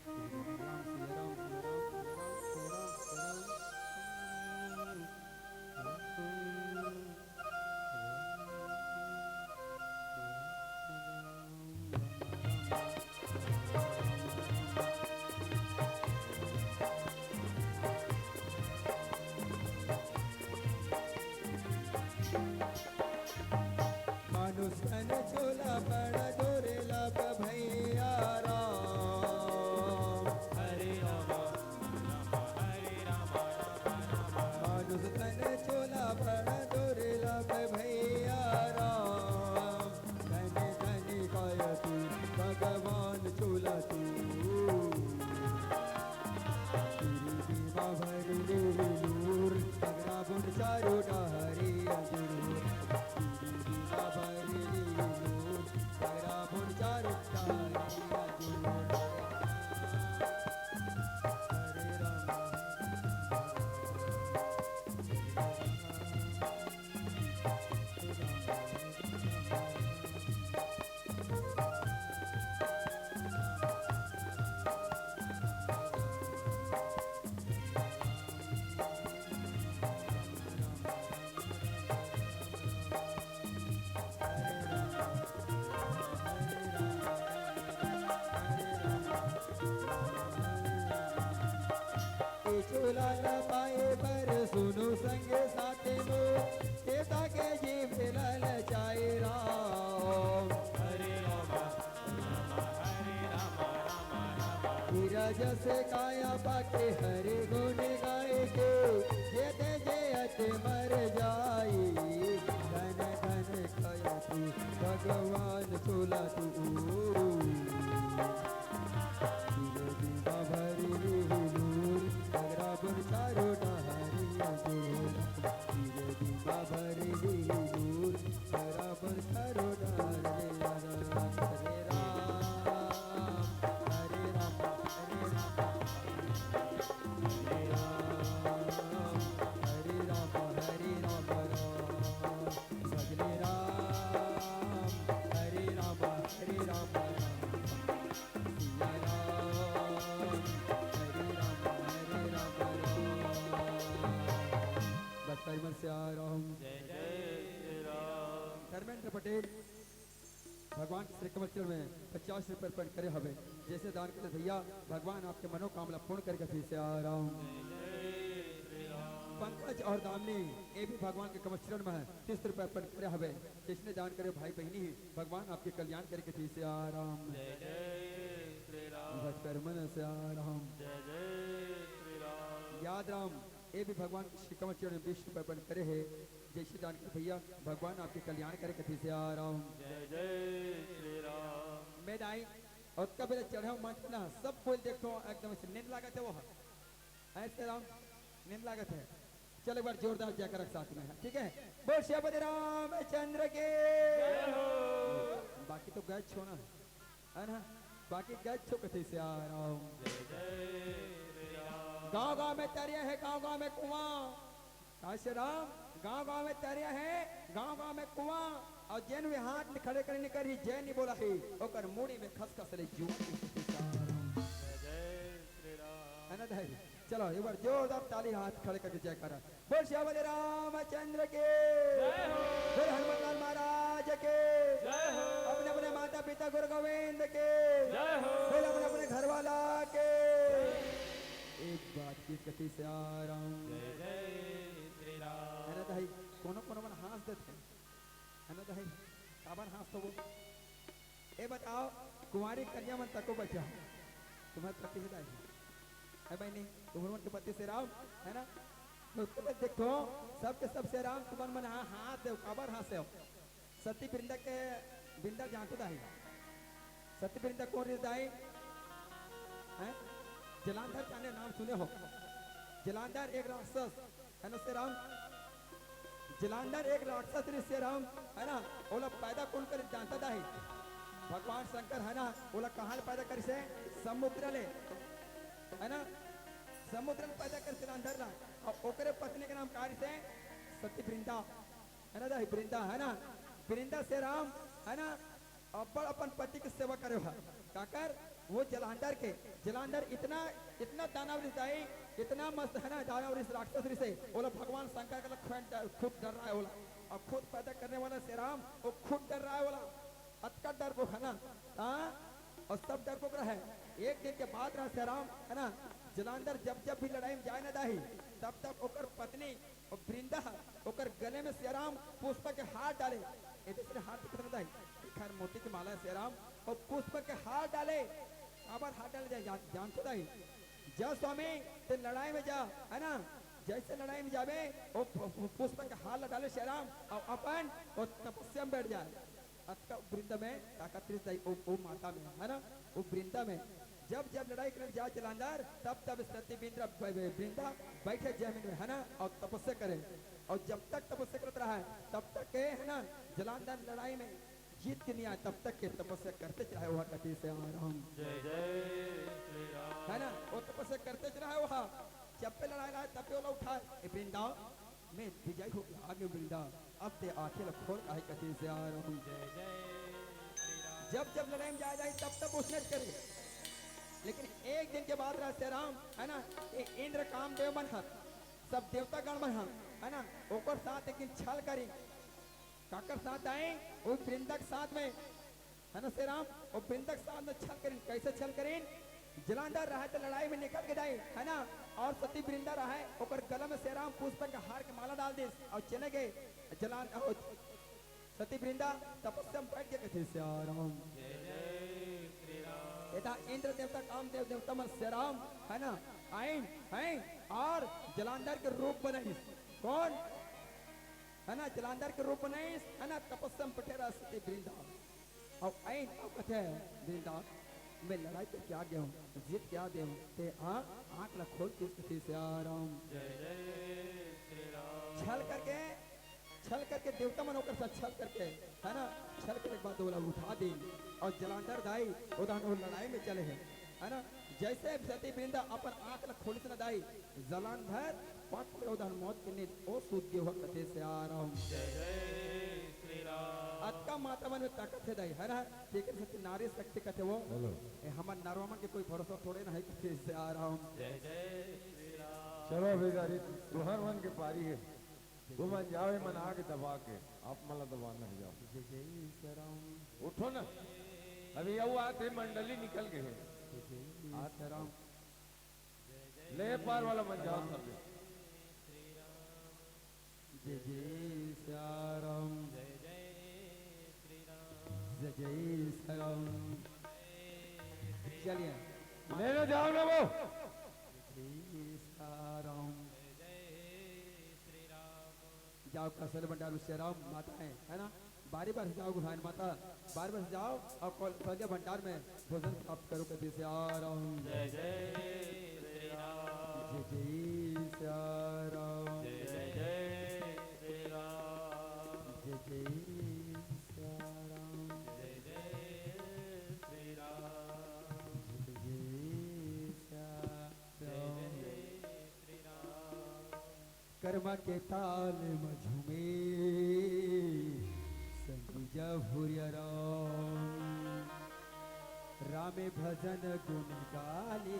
श्री राम श्री राम श्री राम श्री राम श्री राम तन चोला बड़ा तोरे लब भैया राम धन धन काय तू भगवान चोला तू बीमा भर ले लूर तगड़ा बुन चारो डहरी अजूर बीमा भर ले लूर तगड़ा बुन चारो डहरी अजूर हरे राम चोला न पाए पर सुनो संगे साथे मो सीता के जीव लल चाहे राम हरे राम हरे राम राम राम धीरज से काया पाके हरे गुण गाए के जेते जयत मर जाई धन धन कया तू भगवान चोला तू दीवा भरी लूर तगड़ा बुन चारो डहरी अजूर दीवा भरी लूर तगड़ा बुन चारो डहरी अजूर हरे राम हरे राम हरे राम हरे राम हरे राम हरे राम भजले राम हरे राम हरे राम सिया राम हरे राम बस परिमल से आ रहा हूँ जय जय श्री राम धर्मेंद्र पटेल भगवान के श्री कमल में 50 रुपये अर्पण करे हवे जैसे दान करे भैया भगवान आपके मनोकामना पूर्ण करके फिर से आ रहा हूँ पंकज और दामनी ये भी भगवान के कमल में है 30 रुपये अर्पण करे हवे जिसने दान करे भाई बहनी ही भगवान आपके कल्याण करके फिर से आ रहा हूँ जय जय श्री राम बस परिमल से आ रहा हूँ जय जय श्री राम याद राम ये भी भगवान के श्री कमल में 20 रुपये अर्पण करे है जैसे दान करे भैया भगवान आपके कल्याण करके फिर से आ रहा हूँ जय जय श्री राम मैं दाई और कब चढ़े मंच ना सब कोई देखो एकदम से नींद लागत है वो ऐसे राम नींद लागत है चलो एक बार जोरदार जयकार साथ में है ठीक है बोल श्रीपति रामचंद्र के बाकी तो गैस छो ना है ना बाकी गैस छो कथे से आ रहा हूँ जय जय श्री राम गांव गांव में तरिया है गांव गांव में कुआं काशी राम गांव गांव में तरिया है गांव गांव में कुआं और जैन वे हाथ में खड़े करने कर ही जैन नहीं बोला है ओकर मुड़ी में खसखस ले जू जय जय श्री राम है ना भाई चलो एक बार जोरदार ताली हाथ खड़े करके जय करा बोल श्रीपति रामचंद्र के जय हो बोल हनुमान महाराज के जय हो अपने अपने माता पिता गुरु गोविंद के जय हो बोल अपने अपने घर वाला के एक बात की गति से आ रहा हूँ जय जय श्री राम है ना भाई कोनो कोनो मन हंस देते है ना भाई काबर हंस तो वो ए बताओ कुंवारी कन्या मन तको बचा तुम्हारे पति से है भाई नहीं तुम्हारे मन के पति से राम है ना तो तुम्हें देखो सबके सब से राम तुम्हारे मन हाथ दे काबर हंसे हो सती वृंदा के वृंदा जानते दाई सती वृंदा कौन दाई हैं जलांधर जाने नाम सुने हो जलांधर एक राक्षस है ना से राम जलांधर एक राक्षस से राम है ना ओला पैदा कौन कर जानता दाई भगवान शंकर है ना ओला कहाँ पैदा कर से समुद्र ले है ना समुद्र में पैदा कर जलांधर ला और ओकरे पत्नी के नाम कार्य से सती वृंदा है ना दाई वृंदा है ना वृंदा से राम है ना अब्बड़ अपन पति की सेवा करे हुआ काकर वो जलांधर के जलांधर इतना इतना दानव दाई इतना मस्त है ना दानव इस राक्षस से बोला भगवान शंकर का खुद डर रहा है बोला और खुद पैदा करने वाला से राम वो खुद डर रहा है बोला अतका डर वो है ना हाँ और सब डर को है एक दिन के बाद रहा से राम है ना जलांधर जब जब भी लड़ाई में जाए ना दाही तब तब ओकर पत्नी और वृंदा ओकर गले में सियाराम पुष्प के हाथ डाले दूसरे हाथ कितना दाई खैर मोती की माला सियाराम और पुष्प के हाथ डाले आबार हाथ डाले जाए जान तो दाई जा स्वामी ते लड़ाई में जा है ना जैसे लड़ाई में जावे वो पुष्प के हाथ डाले श्री राम और अपन वो तपस्या में बैठ जाए। अतका वृंदा में ताकत वो माता में है ना, वो वृंदा में जब जब लड़ाई करने जाए जलांधर तब सती वृंदा बैठे जमीन में है ना और तपस्या करे। और जब तक तपस्या करता रहा है तब तक के है ना जलांधर लड़ाई में जीत के नहीं आए, तब तक के तपस्या करते चला है वहाँ कटी से राम जय जय श्री राम। है ना, वो तपस्या करते चला है वहाँ। जब पे लड़ाई रहा है तब पे वो उठा वृंदा में विजय हो गया आगे वृंदा अब ते आखिर खोल का कटी से आ रहा हूँ। जय जय श्री राम। जब जब लड़ाई में जाया जाए तब उसने करे। लेकिन एक दिन के बाद रास्ते राम है ना इंद्र कामदेव बनहत सब देवता गण बनहत है ना ओकर साथ एक दिन छल करी काकर साथ आए वो वृंदक साथ में है ना श्री राम वो वृंदक साथ में छल करी। कैसे छल करी जलांधर रहा तो लड़ाई में निकल के जाए है ना और सती वृंदा रहा है ओकर गला में श्री राम पुष्प का हार के माला डाल दे और चले गए जलान सती वृंदा तपस्या में बैठ के कथे श्री राम जय जय श्री राम। यथा इंद्र देवता कामदेव देवता मन श्री राम है ना आए हैं और जलांधर के रूप बनाई कौन है ना जलांधर के रूप बनाई है ना तपस्या में बैठे रहा सती वृंदा और आए और कथे वृंदा मैं लड़ाई पे क्या गया हूँ जीत क्या दे हूँ ते आँख ला खोल के स्थिति से आ रहा हूँ। जय जय श्री राम। छल करके देवता मन होकर साथ छल करके है ना छल करके एक बात बोला उठा दे और जलांधर दाई उदाहरण वो लड़ाई में चले हैं है ना जैसे सती वृंदा अपन आँख ला खोल से न दाई जलांधर पट पे उदाहरण मौत के नींद ओ सूद के हुआ कथे से आ रहा हूँ। जय जय श्री राम। अतका माता मन में ताकत है दाई है ना ठीक है सती नारी शक्ति कथे वो हमारे नरवा के कोई भरोसा थोड़े ना है कथे से आ रहा हूँ। जय जय श्री राम। चलो बेगारी तुहर मन के पारी है तू मन जावे मन आके दबा के आप मला दबा नहीं जाओ। जय जय श्री राम। उठो ना अभी यू आते मंडली निकल गए हैं जय जय श्री राम। ले पार वाला मन जाओ सब जय जय श्री राम। जय जय श्री राम। जय जय श्री राम। चलिए लेने जाओ ना वो जय श्री राम। जाओ कसल भंडार श्री राम माता है ना बारी बार जाओ गुहान माता बार बार जाओ और कल भंडार में भोजन प्राप्त करो कभी से आ रहा हूँ। जय जय श्री राम। जय जय श्री राम। जय जय श्री राम। जय जय श्री राम। जय जय श्री राम। जय जय श्री राम। कर्म के ताल में झूमे संगीजा भूरिया राम रामे भजन गुण गाले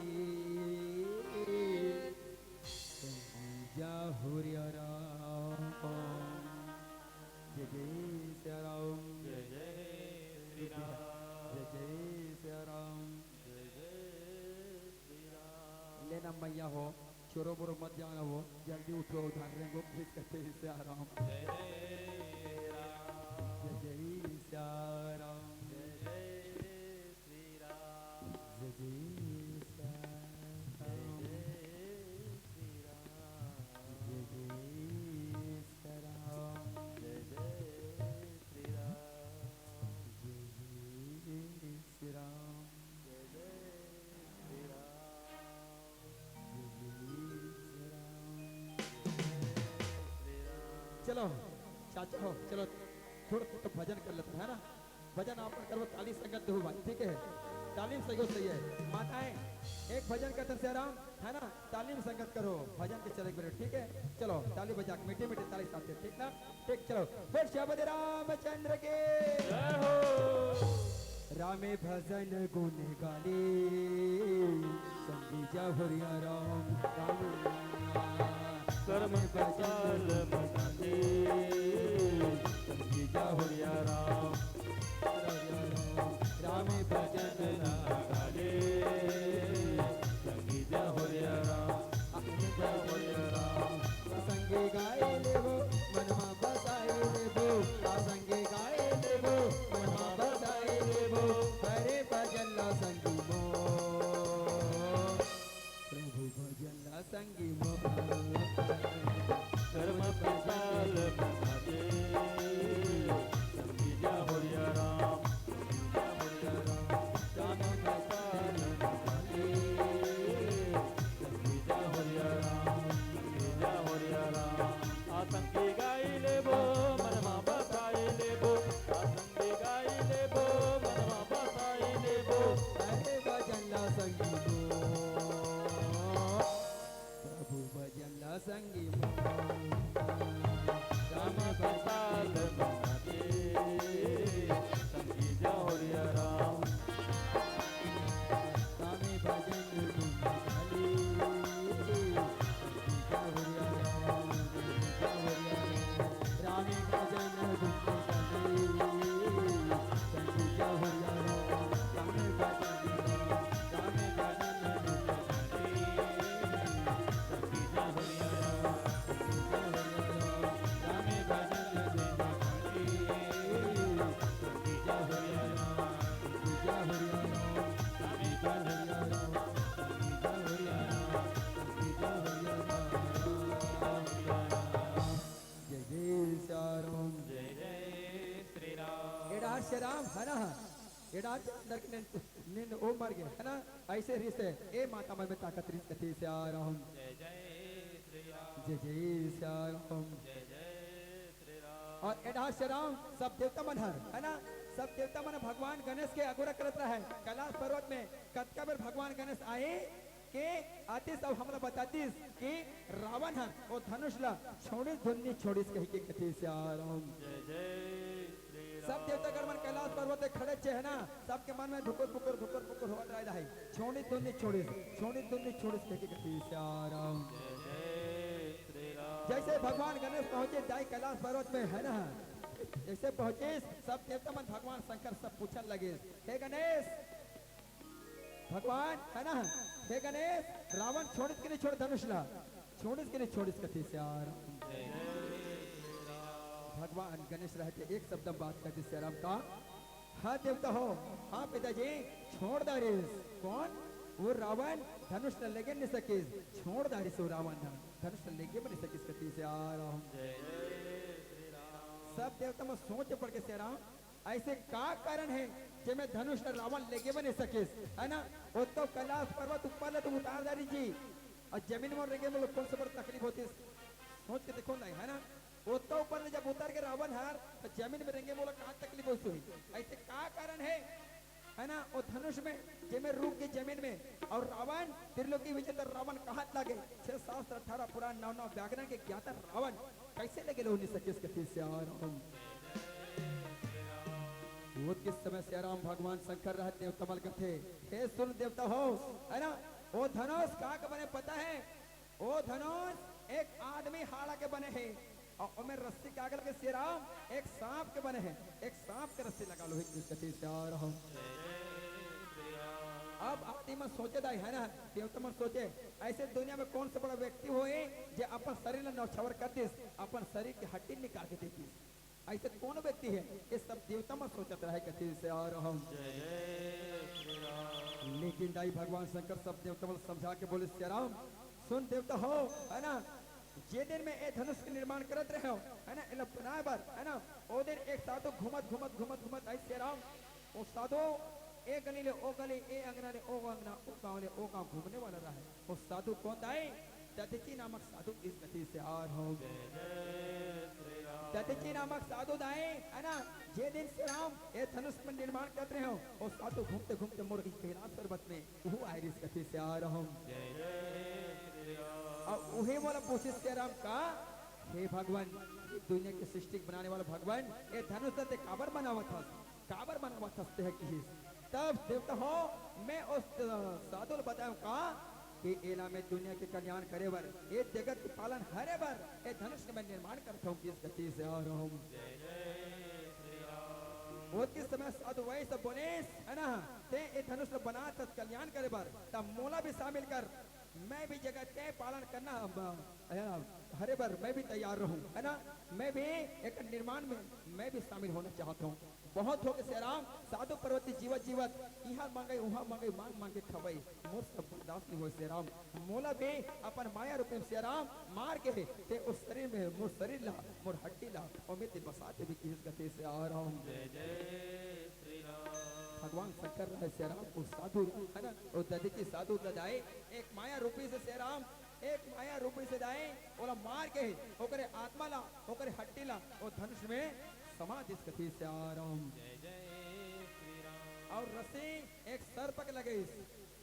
संगीजा भूरिया राम। जय जय श्री राम। जय जय श्री राम। जय जय श्री राम। जय जय श्री राम। लेना मैया हो चोरो बोरो मत जाना हो जल्दी उठो उधार रेंगो प्लीज कहते ही से आ रहा हूँ। जय जय राम। जय जय श्री राम। जय जय श्री राम। जय जय श्री राम। जय जय श्री राम। जय जय श्री राम। जय जय श्री राम। जय जय श्री राम। जय जय श्री राम। चलो चाचा हो चलो थोड़ा तो भजन कर लेते हैं ना भजन आप करो ताली संगत दो भाई ठीक है तालीम सही है माताएं एक भजन करते हैं राम है ना तालीम संगत करो भजन के चले मिनट ठीक है चलो ताली बजा के मीठे मीठे ताली साथ ठीक ना ठीक चलो बोल शबद रामचंद्र के जय हो। रामे भजन गुण गाले संगीजा भरिया राम कर्म कचाल मनाले संगीजा भरिया राम रामे भजन गाले संगीता होरिया राम। संगीजा भरिया राम संगे गाए लेवो मनमा बसाए लेवो संगे गाए लेवो मनमा बसाए लेवो हरे भजन ला संगी मो प्रभु भजन ला संगी मो श्री राम है ना एड़ा अंदर के निन ओ मर गए है ना ऐसे रिश्ते ए माता मन में ताकत रिश्ते थी श्री राम जय जय श्री राम जय जय श्री राम जय जय श्री राम। और एड़ा श्री राम सब देवता मन हर है ना सब देवता मन भगवान गणेश के अगोरा करत रहे कैलाश पर्वत में कतका बेर भगवान गणेश आए के आते सब हमला बतातीस कि रावण है वो धनुष ला छोड़िस धुन्नी छोड़िस कही के कथी से आ राम जय जय श्री राम। सब देवता गण मन कैलाश पर्वत पे खड़े छे है ना सबके मन में धुकुर फुकुर होत रहा है छोड़िस धुन्नी छोड़िस कही के कथी से आ राम जय जय श्री राम। जैसे भगवान गणेश पहुंचे जाए कैलाश पर्वत में है ना जैसे पहुंचे सब देवता मन भगवान शंकर सब पूछन लगे हे गणेश भगवान है ना हे गणेश रावण छोड़िस के नहीं छोड़ धनुष ला छोड़िस के नहीं छोड़िस कथी से आ राम जय जय श्री राम। भगवान गणेश रहते एक शब्द में बात करते श्री राम का हाँ देवता हो हाँ पिताजी छोड़ दारिस कौन वो रावण धनुष न लेगे नहीं सके छोड़ दारिस वो रावण धनुष न लेगे नहीं सके कथी से आ राम जय जय श्री राम। सब देवता में सोच पड़ के श्री राम ऐसे का कारण है जे मैं धनुष न रावण लेके बने सके है ना वो तो कैलाश पर्वत ऊपर तुम उतार दारी जी और जमीन में रेंगे में कौन से बड़ तकलीफ होती सोच के देखो नहीं है ना वो तो ऊपर जब उतर के रावण हार तो जमीन में रेंगे बोला कहाँ तकलीफ होती हुई ऐसे का कारण है ना वो धनुष में जे में रुक गई जमीन में और रावण त्रिलोकी विजेता रावण कहाँ लगे 6 शास्त्र 18 पुराण 9 व्याकरण के ज्ञाता रावण कैसे लगे लो नहीं सके कथी से आ राम वो किस समय से राम भगवान शंकर रहते हैं तमल कथे हे सुन देवता हो है ना वो धनुष का बने पता है वो धनुष एक आदमी हाड़ा के बने हैं और उनमें रस्सी के आगल के श्री राम एक सांप के बने हैं एक सांप के रस्सी लगा लो किस कथी से आ रहा हूं अब आदमी मन सोचे दाई है ना देवता मन सोचे ऐसे दुनिया में कौन सा बड़ा व्यक्ति होए जो अपन शरीर में नौछवर करतीस अपन शरीर की हड्डी निकाल के देतीस ऐसे कौन व्यक्ति है ये सब देवता में सोचत रहे कथी से आ रहा हूं लेकिन दाई भगवान शंकर सब देवता में समझा के बोले श्री राम सुन देवता हो है ना जे दिन में ए धनुष के निर्माण करत रहे हो है ना इन बनाए बार है ना ओ दिन एक साधु घुमत ऐसे राम वो साधु ए गली ले ओ गली ए अंगना ले ओ अंगना ओ गांव ले ओ गांव घूमने वाला रहा है वो साधु कौन दाई दधीची नामक साधु इस गति से आ रहा हूं दधीची नामक साधु दाई है ना जे दिन श्री राम ए धनुष में निर्माण कर रहे हो वो साधु घूमते घूमते मुर्गी कैलाश पर्वत में वो आयरिस गति से आ रहा हूं और उहे वाला पूछे श्री राम का हे भगवान दुनिया की सृष्टि बनाने वाला भगवान ये धनुष से काबर बनावत है कि तब देवता हो मैं उस साधु को बताऊं का कि एला में दुनिया के कल्याण करे बर ये जगत के पालन हरे बर ये धनुष के मैं निर्माण करता हूँ किस गति से आ रहा हूँ वो किस समय साधु वही सब बोले है ना ते ये धनुष बना तब कल्याण करे बर तब मोला भी शामिल कर मैं भी जगत के पालन करना हरे बर मैं भी तैयार रहूं है ना मैं भी एक निर्माण में मैं भी शामिल होना चाहता हूँ बहुत हो गए श्री राम साधु पर्वती जीवत यहाँ मांगे वहाँ मांगे मांग के खवाई मोर सब बर्दाश्त नहीं हो श्री राम मोला भी अपन माया रूप में श्री राम मार के ते उस शरीर में मोर शरीर ला मोर हड्डी ला और मैं ते बसाते भी किस गति से आ रहा हूँ भगवान शंकर रहे श्री राम को साधु है ना और दधी की साधु ददाए एक माया रूपी से श्री राम एक माया रूपी से दाए ओला मार के ओकरे आत्मा ला ओकरे हड्डी ला और धनुष में समाज इस कथी से आ रहा हूं और रस्सी एक सर्प के लगे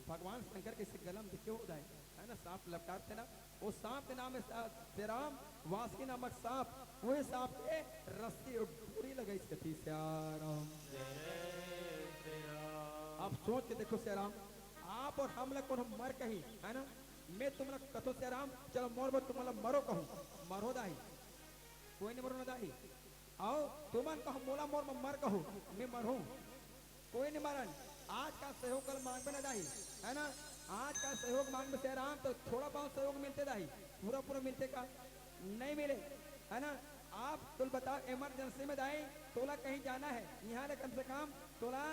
भगवान शंकर के से गलम क्यों उदाए है ना सांप लपटाते ना वो सांप के नाम है श्री राम वासुकी नामक सांप वही सांप के रस्सी और डोरी लगे इस कथी से आ रहा हूं आप सोच के देखो श्री राम आप और हम लोग को मर कहीं है ना मैं तुम लोग कथो श्री राम चलो मोर बोल तुम लोग मरो कहूँ मरो दाही कोई नहीं मरो ना दाही आओ तुमन कहो मोला मोर में मर कहो मैं मरू कोई नहीं मरन आज का सहयोग कल मांग में ना दाही है ना आज का सहयोग मांग में श्री राम तो थोड़ा बहुत सहयोग मिलते दाही पूरा मिलते का नहीं मिले है ना आप तुम बताओ इमरजेंसी में दाई तोला कहीं जाना है यहाँ ले कम से कम तोला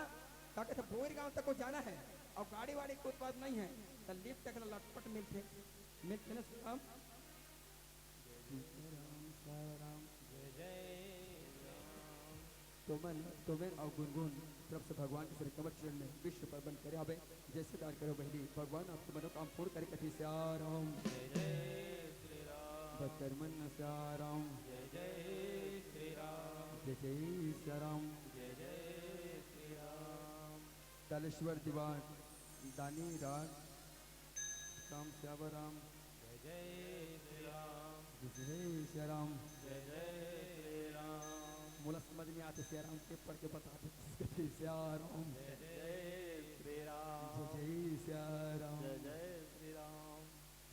ताकि बोर गांव तक को जाना है और गाड़ी वाड़ी कोई बात नहीं है तो लिफ्ट तक लटपट मिलते ना राम तो तोमेन और गुनगुन तरफ से भगवान के श्री कमर चरण में विश्व पर बन करे आवे जैसे दान करो बहली भगवान आपके मनोकाम पूर्ण करे कथी से आ रहा हूँ जय जय श्री राम बकर मन से आ रहा हूँ जय जय श्री राम जय जय श्री राम जय जय श्री राम तालेश्वर दीवान दानी राज काम श्यावर राम जय जय श्री राम जय जय श्री राम जय जय श्री राम मुला समझ में आते श्री राम के पढ़ के बताते कथी से आ रहा हूँ जय जय श्री राम जय जय श्री राम जय जय श्री राम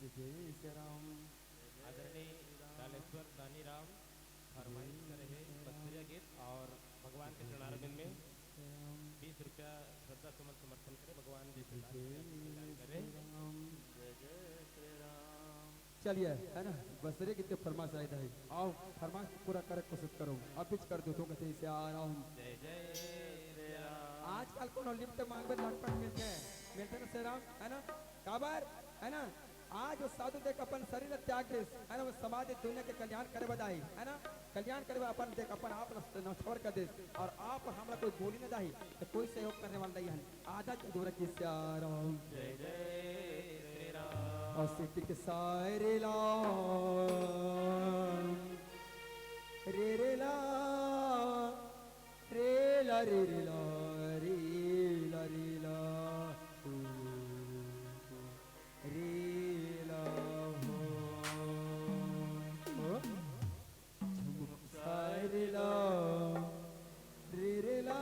जय जय श्री राम आदरणीय कालेश्वर दानी राम फरमाइश कर रहे बस्तरिया गीत और भगवान के चरणारविंद में 20 रुपया श्रद्धा सुमन समर्पण करे भगवान जी से करे जय जय श्री राम चलिए है ना बसरे कितने फरमाश आए थे आओ फरमाश पूरा करे कोशिश करो अब पिच कर दो तो कहते से आ रहा हूँ जय जय श्री राम आजकल कौन लिफ्ट मांगबे लटपट मिलते ना श्री राम है ना काबर है ना आज वो साधु देख अपन शरीर त्याग दे है ना वो समाज दुनिया के कल्याण करे बदाई है ना कल्याण करे अपन देख अपन आप न छोड़ कर दे और आप हमरा कोई बोली न दाही तो कोई सहयोग करने वाला नहीं है आधा दूर किससे आ रहा हूँ जय जय श्री राम और सिटी के सारे ला रे रे ला रे ला रे रे ला रे ला रे ला रे ला हो झुमुक सारे ला रे रे ला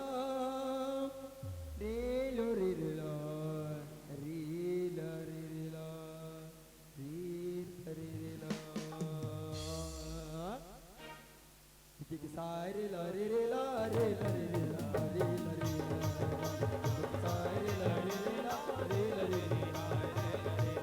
रे लो रे रे ला रे ला रे रे ला रे रे ला कि सारे ला रे रे ला रे ला रे रे ला रे ला रे ला सारे ला रे रे ला रे ला रे रे ला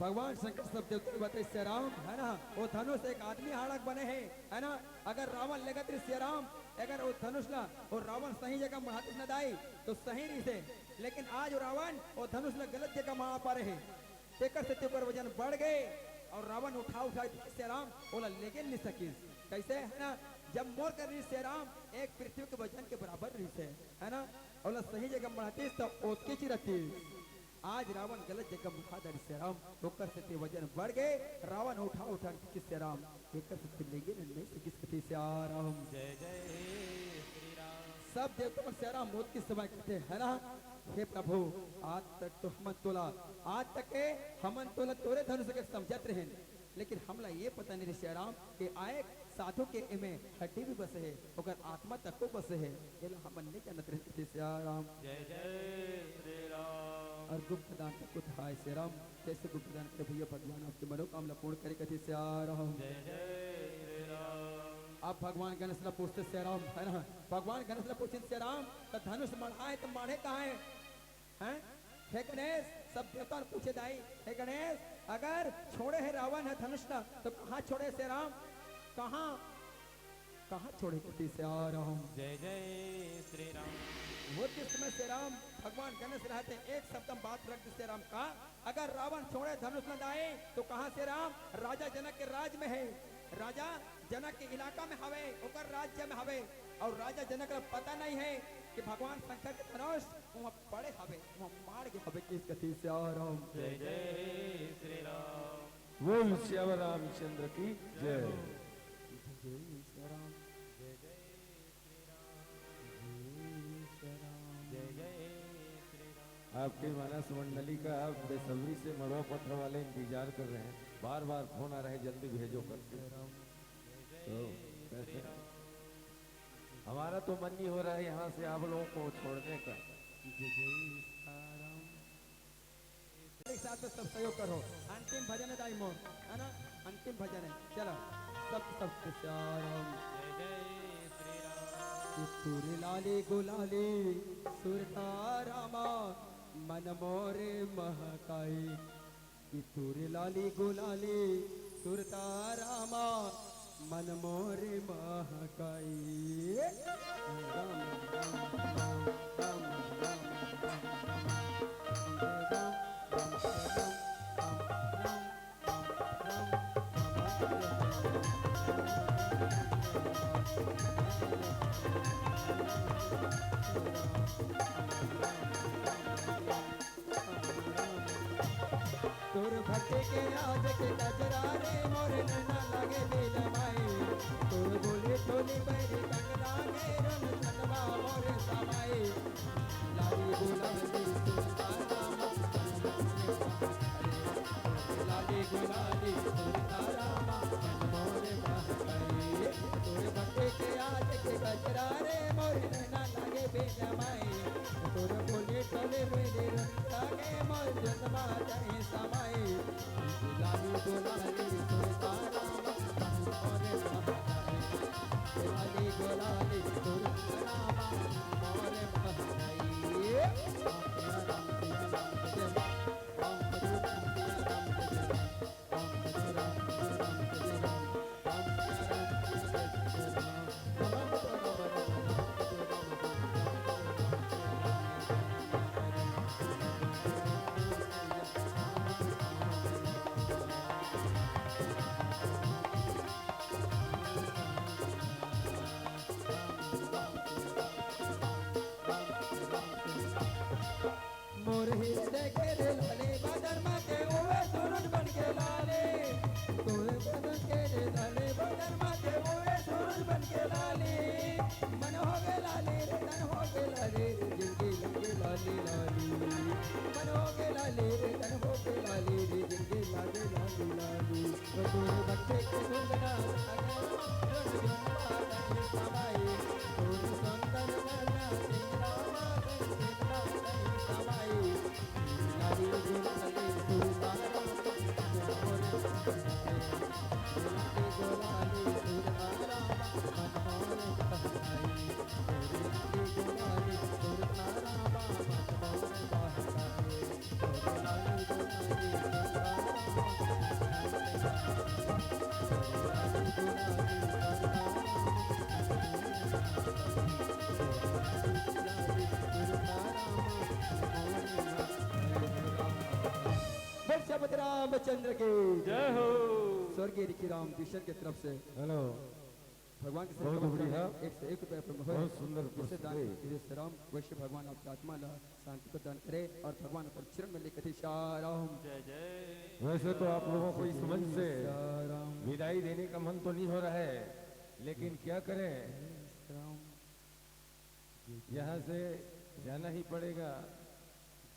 भगवान शंकर सब देवता बताए श्री राम है ना वो धनुष एक आदमी हाड़क बने हैं है ना अगर रावण लेगा तो श्री राम अगर वो धनुष ला और रावण सही जगह में हाथ न दाई तो सही नहीं से लेकिन आज रावण और धनुष ला गलत जगह में आ पा रहे तेकर से तेकर वजन बढ़ गए और रावण उठा श्री राम बोला लेकिन नहीं सकी कैसे है ना जब मोर कर रही श्री राम एक पृथ्वी के वजन के बराबर रही से है ना बोला सही जगह बढ़ाती तो ओतके ची रहती आज रावण गलत जगह मुखा दर श्री राम होकर से वजन बढ़ गए रावण उठा किससे राम लेकर से लेंगे नहीं से किस कथी से आ रहा हूँ जय जय श्री राम सब देवता श्री राम मौत की सभा करते है ना हे प्रभु आज तक तो हमन तोला आज तक के हमन तोला तोरे धनुष के समझत रहे, लेकिन हमला ये पता नहीं रे राम कि आए साधु के एमे हड्डी भी बसे है ओकर आत्मा तक को बसे है, ये ला हमन नहीं जानत रहे श्री राम। जय जय श्री राम। और गुप्त दान तक को था श्री राम, कैसे गुप्त दान करे भैया भगवान आपके मनोकामना पूर्ण करे कथी श्री राम। जय जय श्री राम। आप भगवान गणेश ला पूछते श्री राम है ना, भगवान गणेश ला पूछते श्री राम तो धनुष मढ़ाए तो माढ़े कहाँ हैं? हे गणेश सब देवता पूछे दाई, हे गणेश अगर छोड़े है रावण है धनुष ना तो कहाँ छोड़े श्री राम, कहाँ कहाँ छोड़े कथी श्री राम। जय जय श्री राम। वो जिस समय श्री राम भगवान गणेश रहते एक शब्द बात रख दी श्री राम का, अगर रावण छोड़े धनुष न दाए तो कहाँ श्री राम राजा जनक के राज में है, राजा जनक के इलाका में हवे ओकर राज्य में हवे, और राजा जनक का पता नहीं है कि भगवान शंकर के धनुष वहाँ पड़े हवे वहाँ मार के हवे किस कथी से राम। जय जय श्री राम। बोल श्याम रामचंद्र की जय। जय श्री राम। जय जय श्री राम। जय श्री राम। जय जय श्री राम। आपकी मानस मंडली का आप बेसब्री से मड़वा पत्र वाले इंतजार कर रहे हैं, बार बार फोन आ रहे हैं जल्दी भेजो करके। तो कैसे हमारा तो मन नहीं हो रहा है यहाँ से आप लोगों को छोड़ने का। जय जय राम। एक साथ में सब सहयोग करो, अंतिम भजन है दाई मोर है ना, अंतिम भजन है चलो सब राम। जय जय श्री राम। सुर लाली गुलाली सुरता रामा मन मोरे महकाई, कि तुर लाली गुलाली सुरता रामा मन मोरे महकाई। राम राम राम राम तोर भक्ति के आज के गजरा रे मोर नैना लगे लीलमाई, तोर बोले टोली बैरी कंगना गे रन चंदवा मोर समाई, लाली गुलाली सुरता राम लाली गुलाली सुरता राम मोर महकाई। तोर भक्ति के आज के गजरा रे मोर नैना लगे लीलमाई, तोर बोले टोली बैरी रंगा गे मोर चंदवा जाए समाई, लाली गुलाली सुरता राम मोर महकाई, लाली गुलाली सुरता राम मोर महकाई। राम राम राम जय राम राम मोर हृदय के रे लाले बदन माते ओए सूरज बन के लाले, तोरे बदन के रे लाले बदन माते ओए सूरज बन के लाले, मन हो गे लाले रे तन हो गे लाले रे जिंदगी लगे लाली लाली, मन हो गे लाले रे तन हो गे लाली रे जिंदगी लगे लाली लाली। तो तोरे बच्चे के सुगना रंग जन्मा तन समाई, तोरे संतन बना सिंगा मागन सिंगा तन समाई, लाली गुलाली सुरता राम मोर महकाई, लाली गुलाली सुरता राम मन मोर महकाई, लाली गुलाली सुरता राम मन मोर महकाई, लाली गुलाली सुरता रामचंद्र की जय हो। स्वर्गीय ऋषि राम किशन की तरफ से हेलो भगवान के बहुत बढ़िया। 101 रुपए पर बहुत सुंदर जिससे दान पुस्तक। कीजिए राम वैश्य भगवान आपकी आत्मा ला शांति को दान करे और भगवान पर चिरण में लेकर राम। जय जय। वैसे तो आप लोगों को इस मंच से राम विदाई देने का मन तो नहीं हो रहा है, लेकिन क्या करें, राम यहाँ से जाना ही पड़ेगा।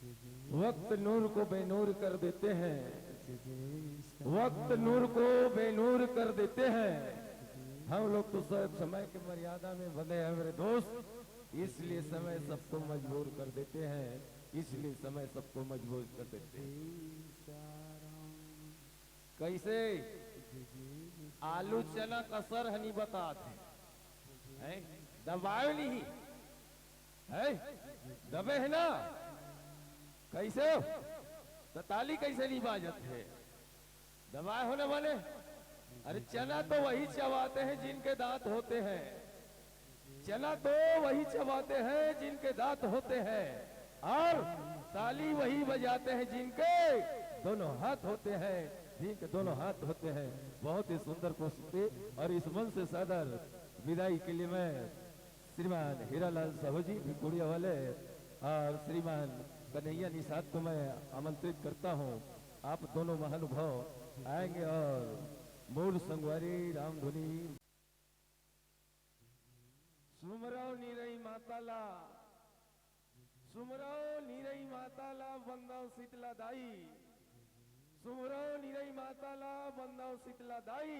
वक्त नूर को बेनूर कर देते हैं, वक्त नूर को बेनूर कर देते हैं। हम लोग तो सब समय की मर्यादा में बंधे हैं मेरे दोस्त, इसलिए समय सबको मजबूर कर देते हैं, इसलिए समय सबको मजबूर कर देते हैं। कैसे आलू चना का सर हनी बताते हैं, दबाए नहीं है, दबे है ना, कैसे तो ताली कैसे नहीं बाजत है, दबाए होने वाले। अरे चना तो वही चबाते हैं जिनके दांत होते हैं, चना तो वही चबाते हैं जिनके दांत होते हैं, और ताली वही बजाते हैं जिनके दोनों हाथ होते हैं, जिनके दोनों हाथ होते हैं। बहुत ही सुंदर प्रस्तुति, और इस मन से सादर विदाई के लिए मैं श्रीमान हीरालाल साहू जी भिकुड़िया वाले और श्रीमान कन्हैया निषाद को मैं आमंत्रित करता हूँ। आप दोनों महानुभाव आएंगे और मूल संगवारी रामधुनी सुमराव नीरई माताला, सुमराव नीरई माताला बंदाव शीतला दाई, सुमराव नीरई माताला बंदाव शीतला दाई।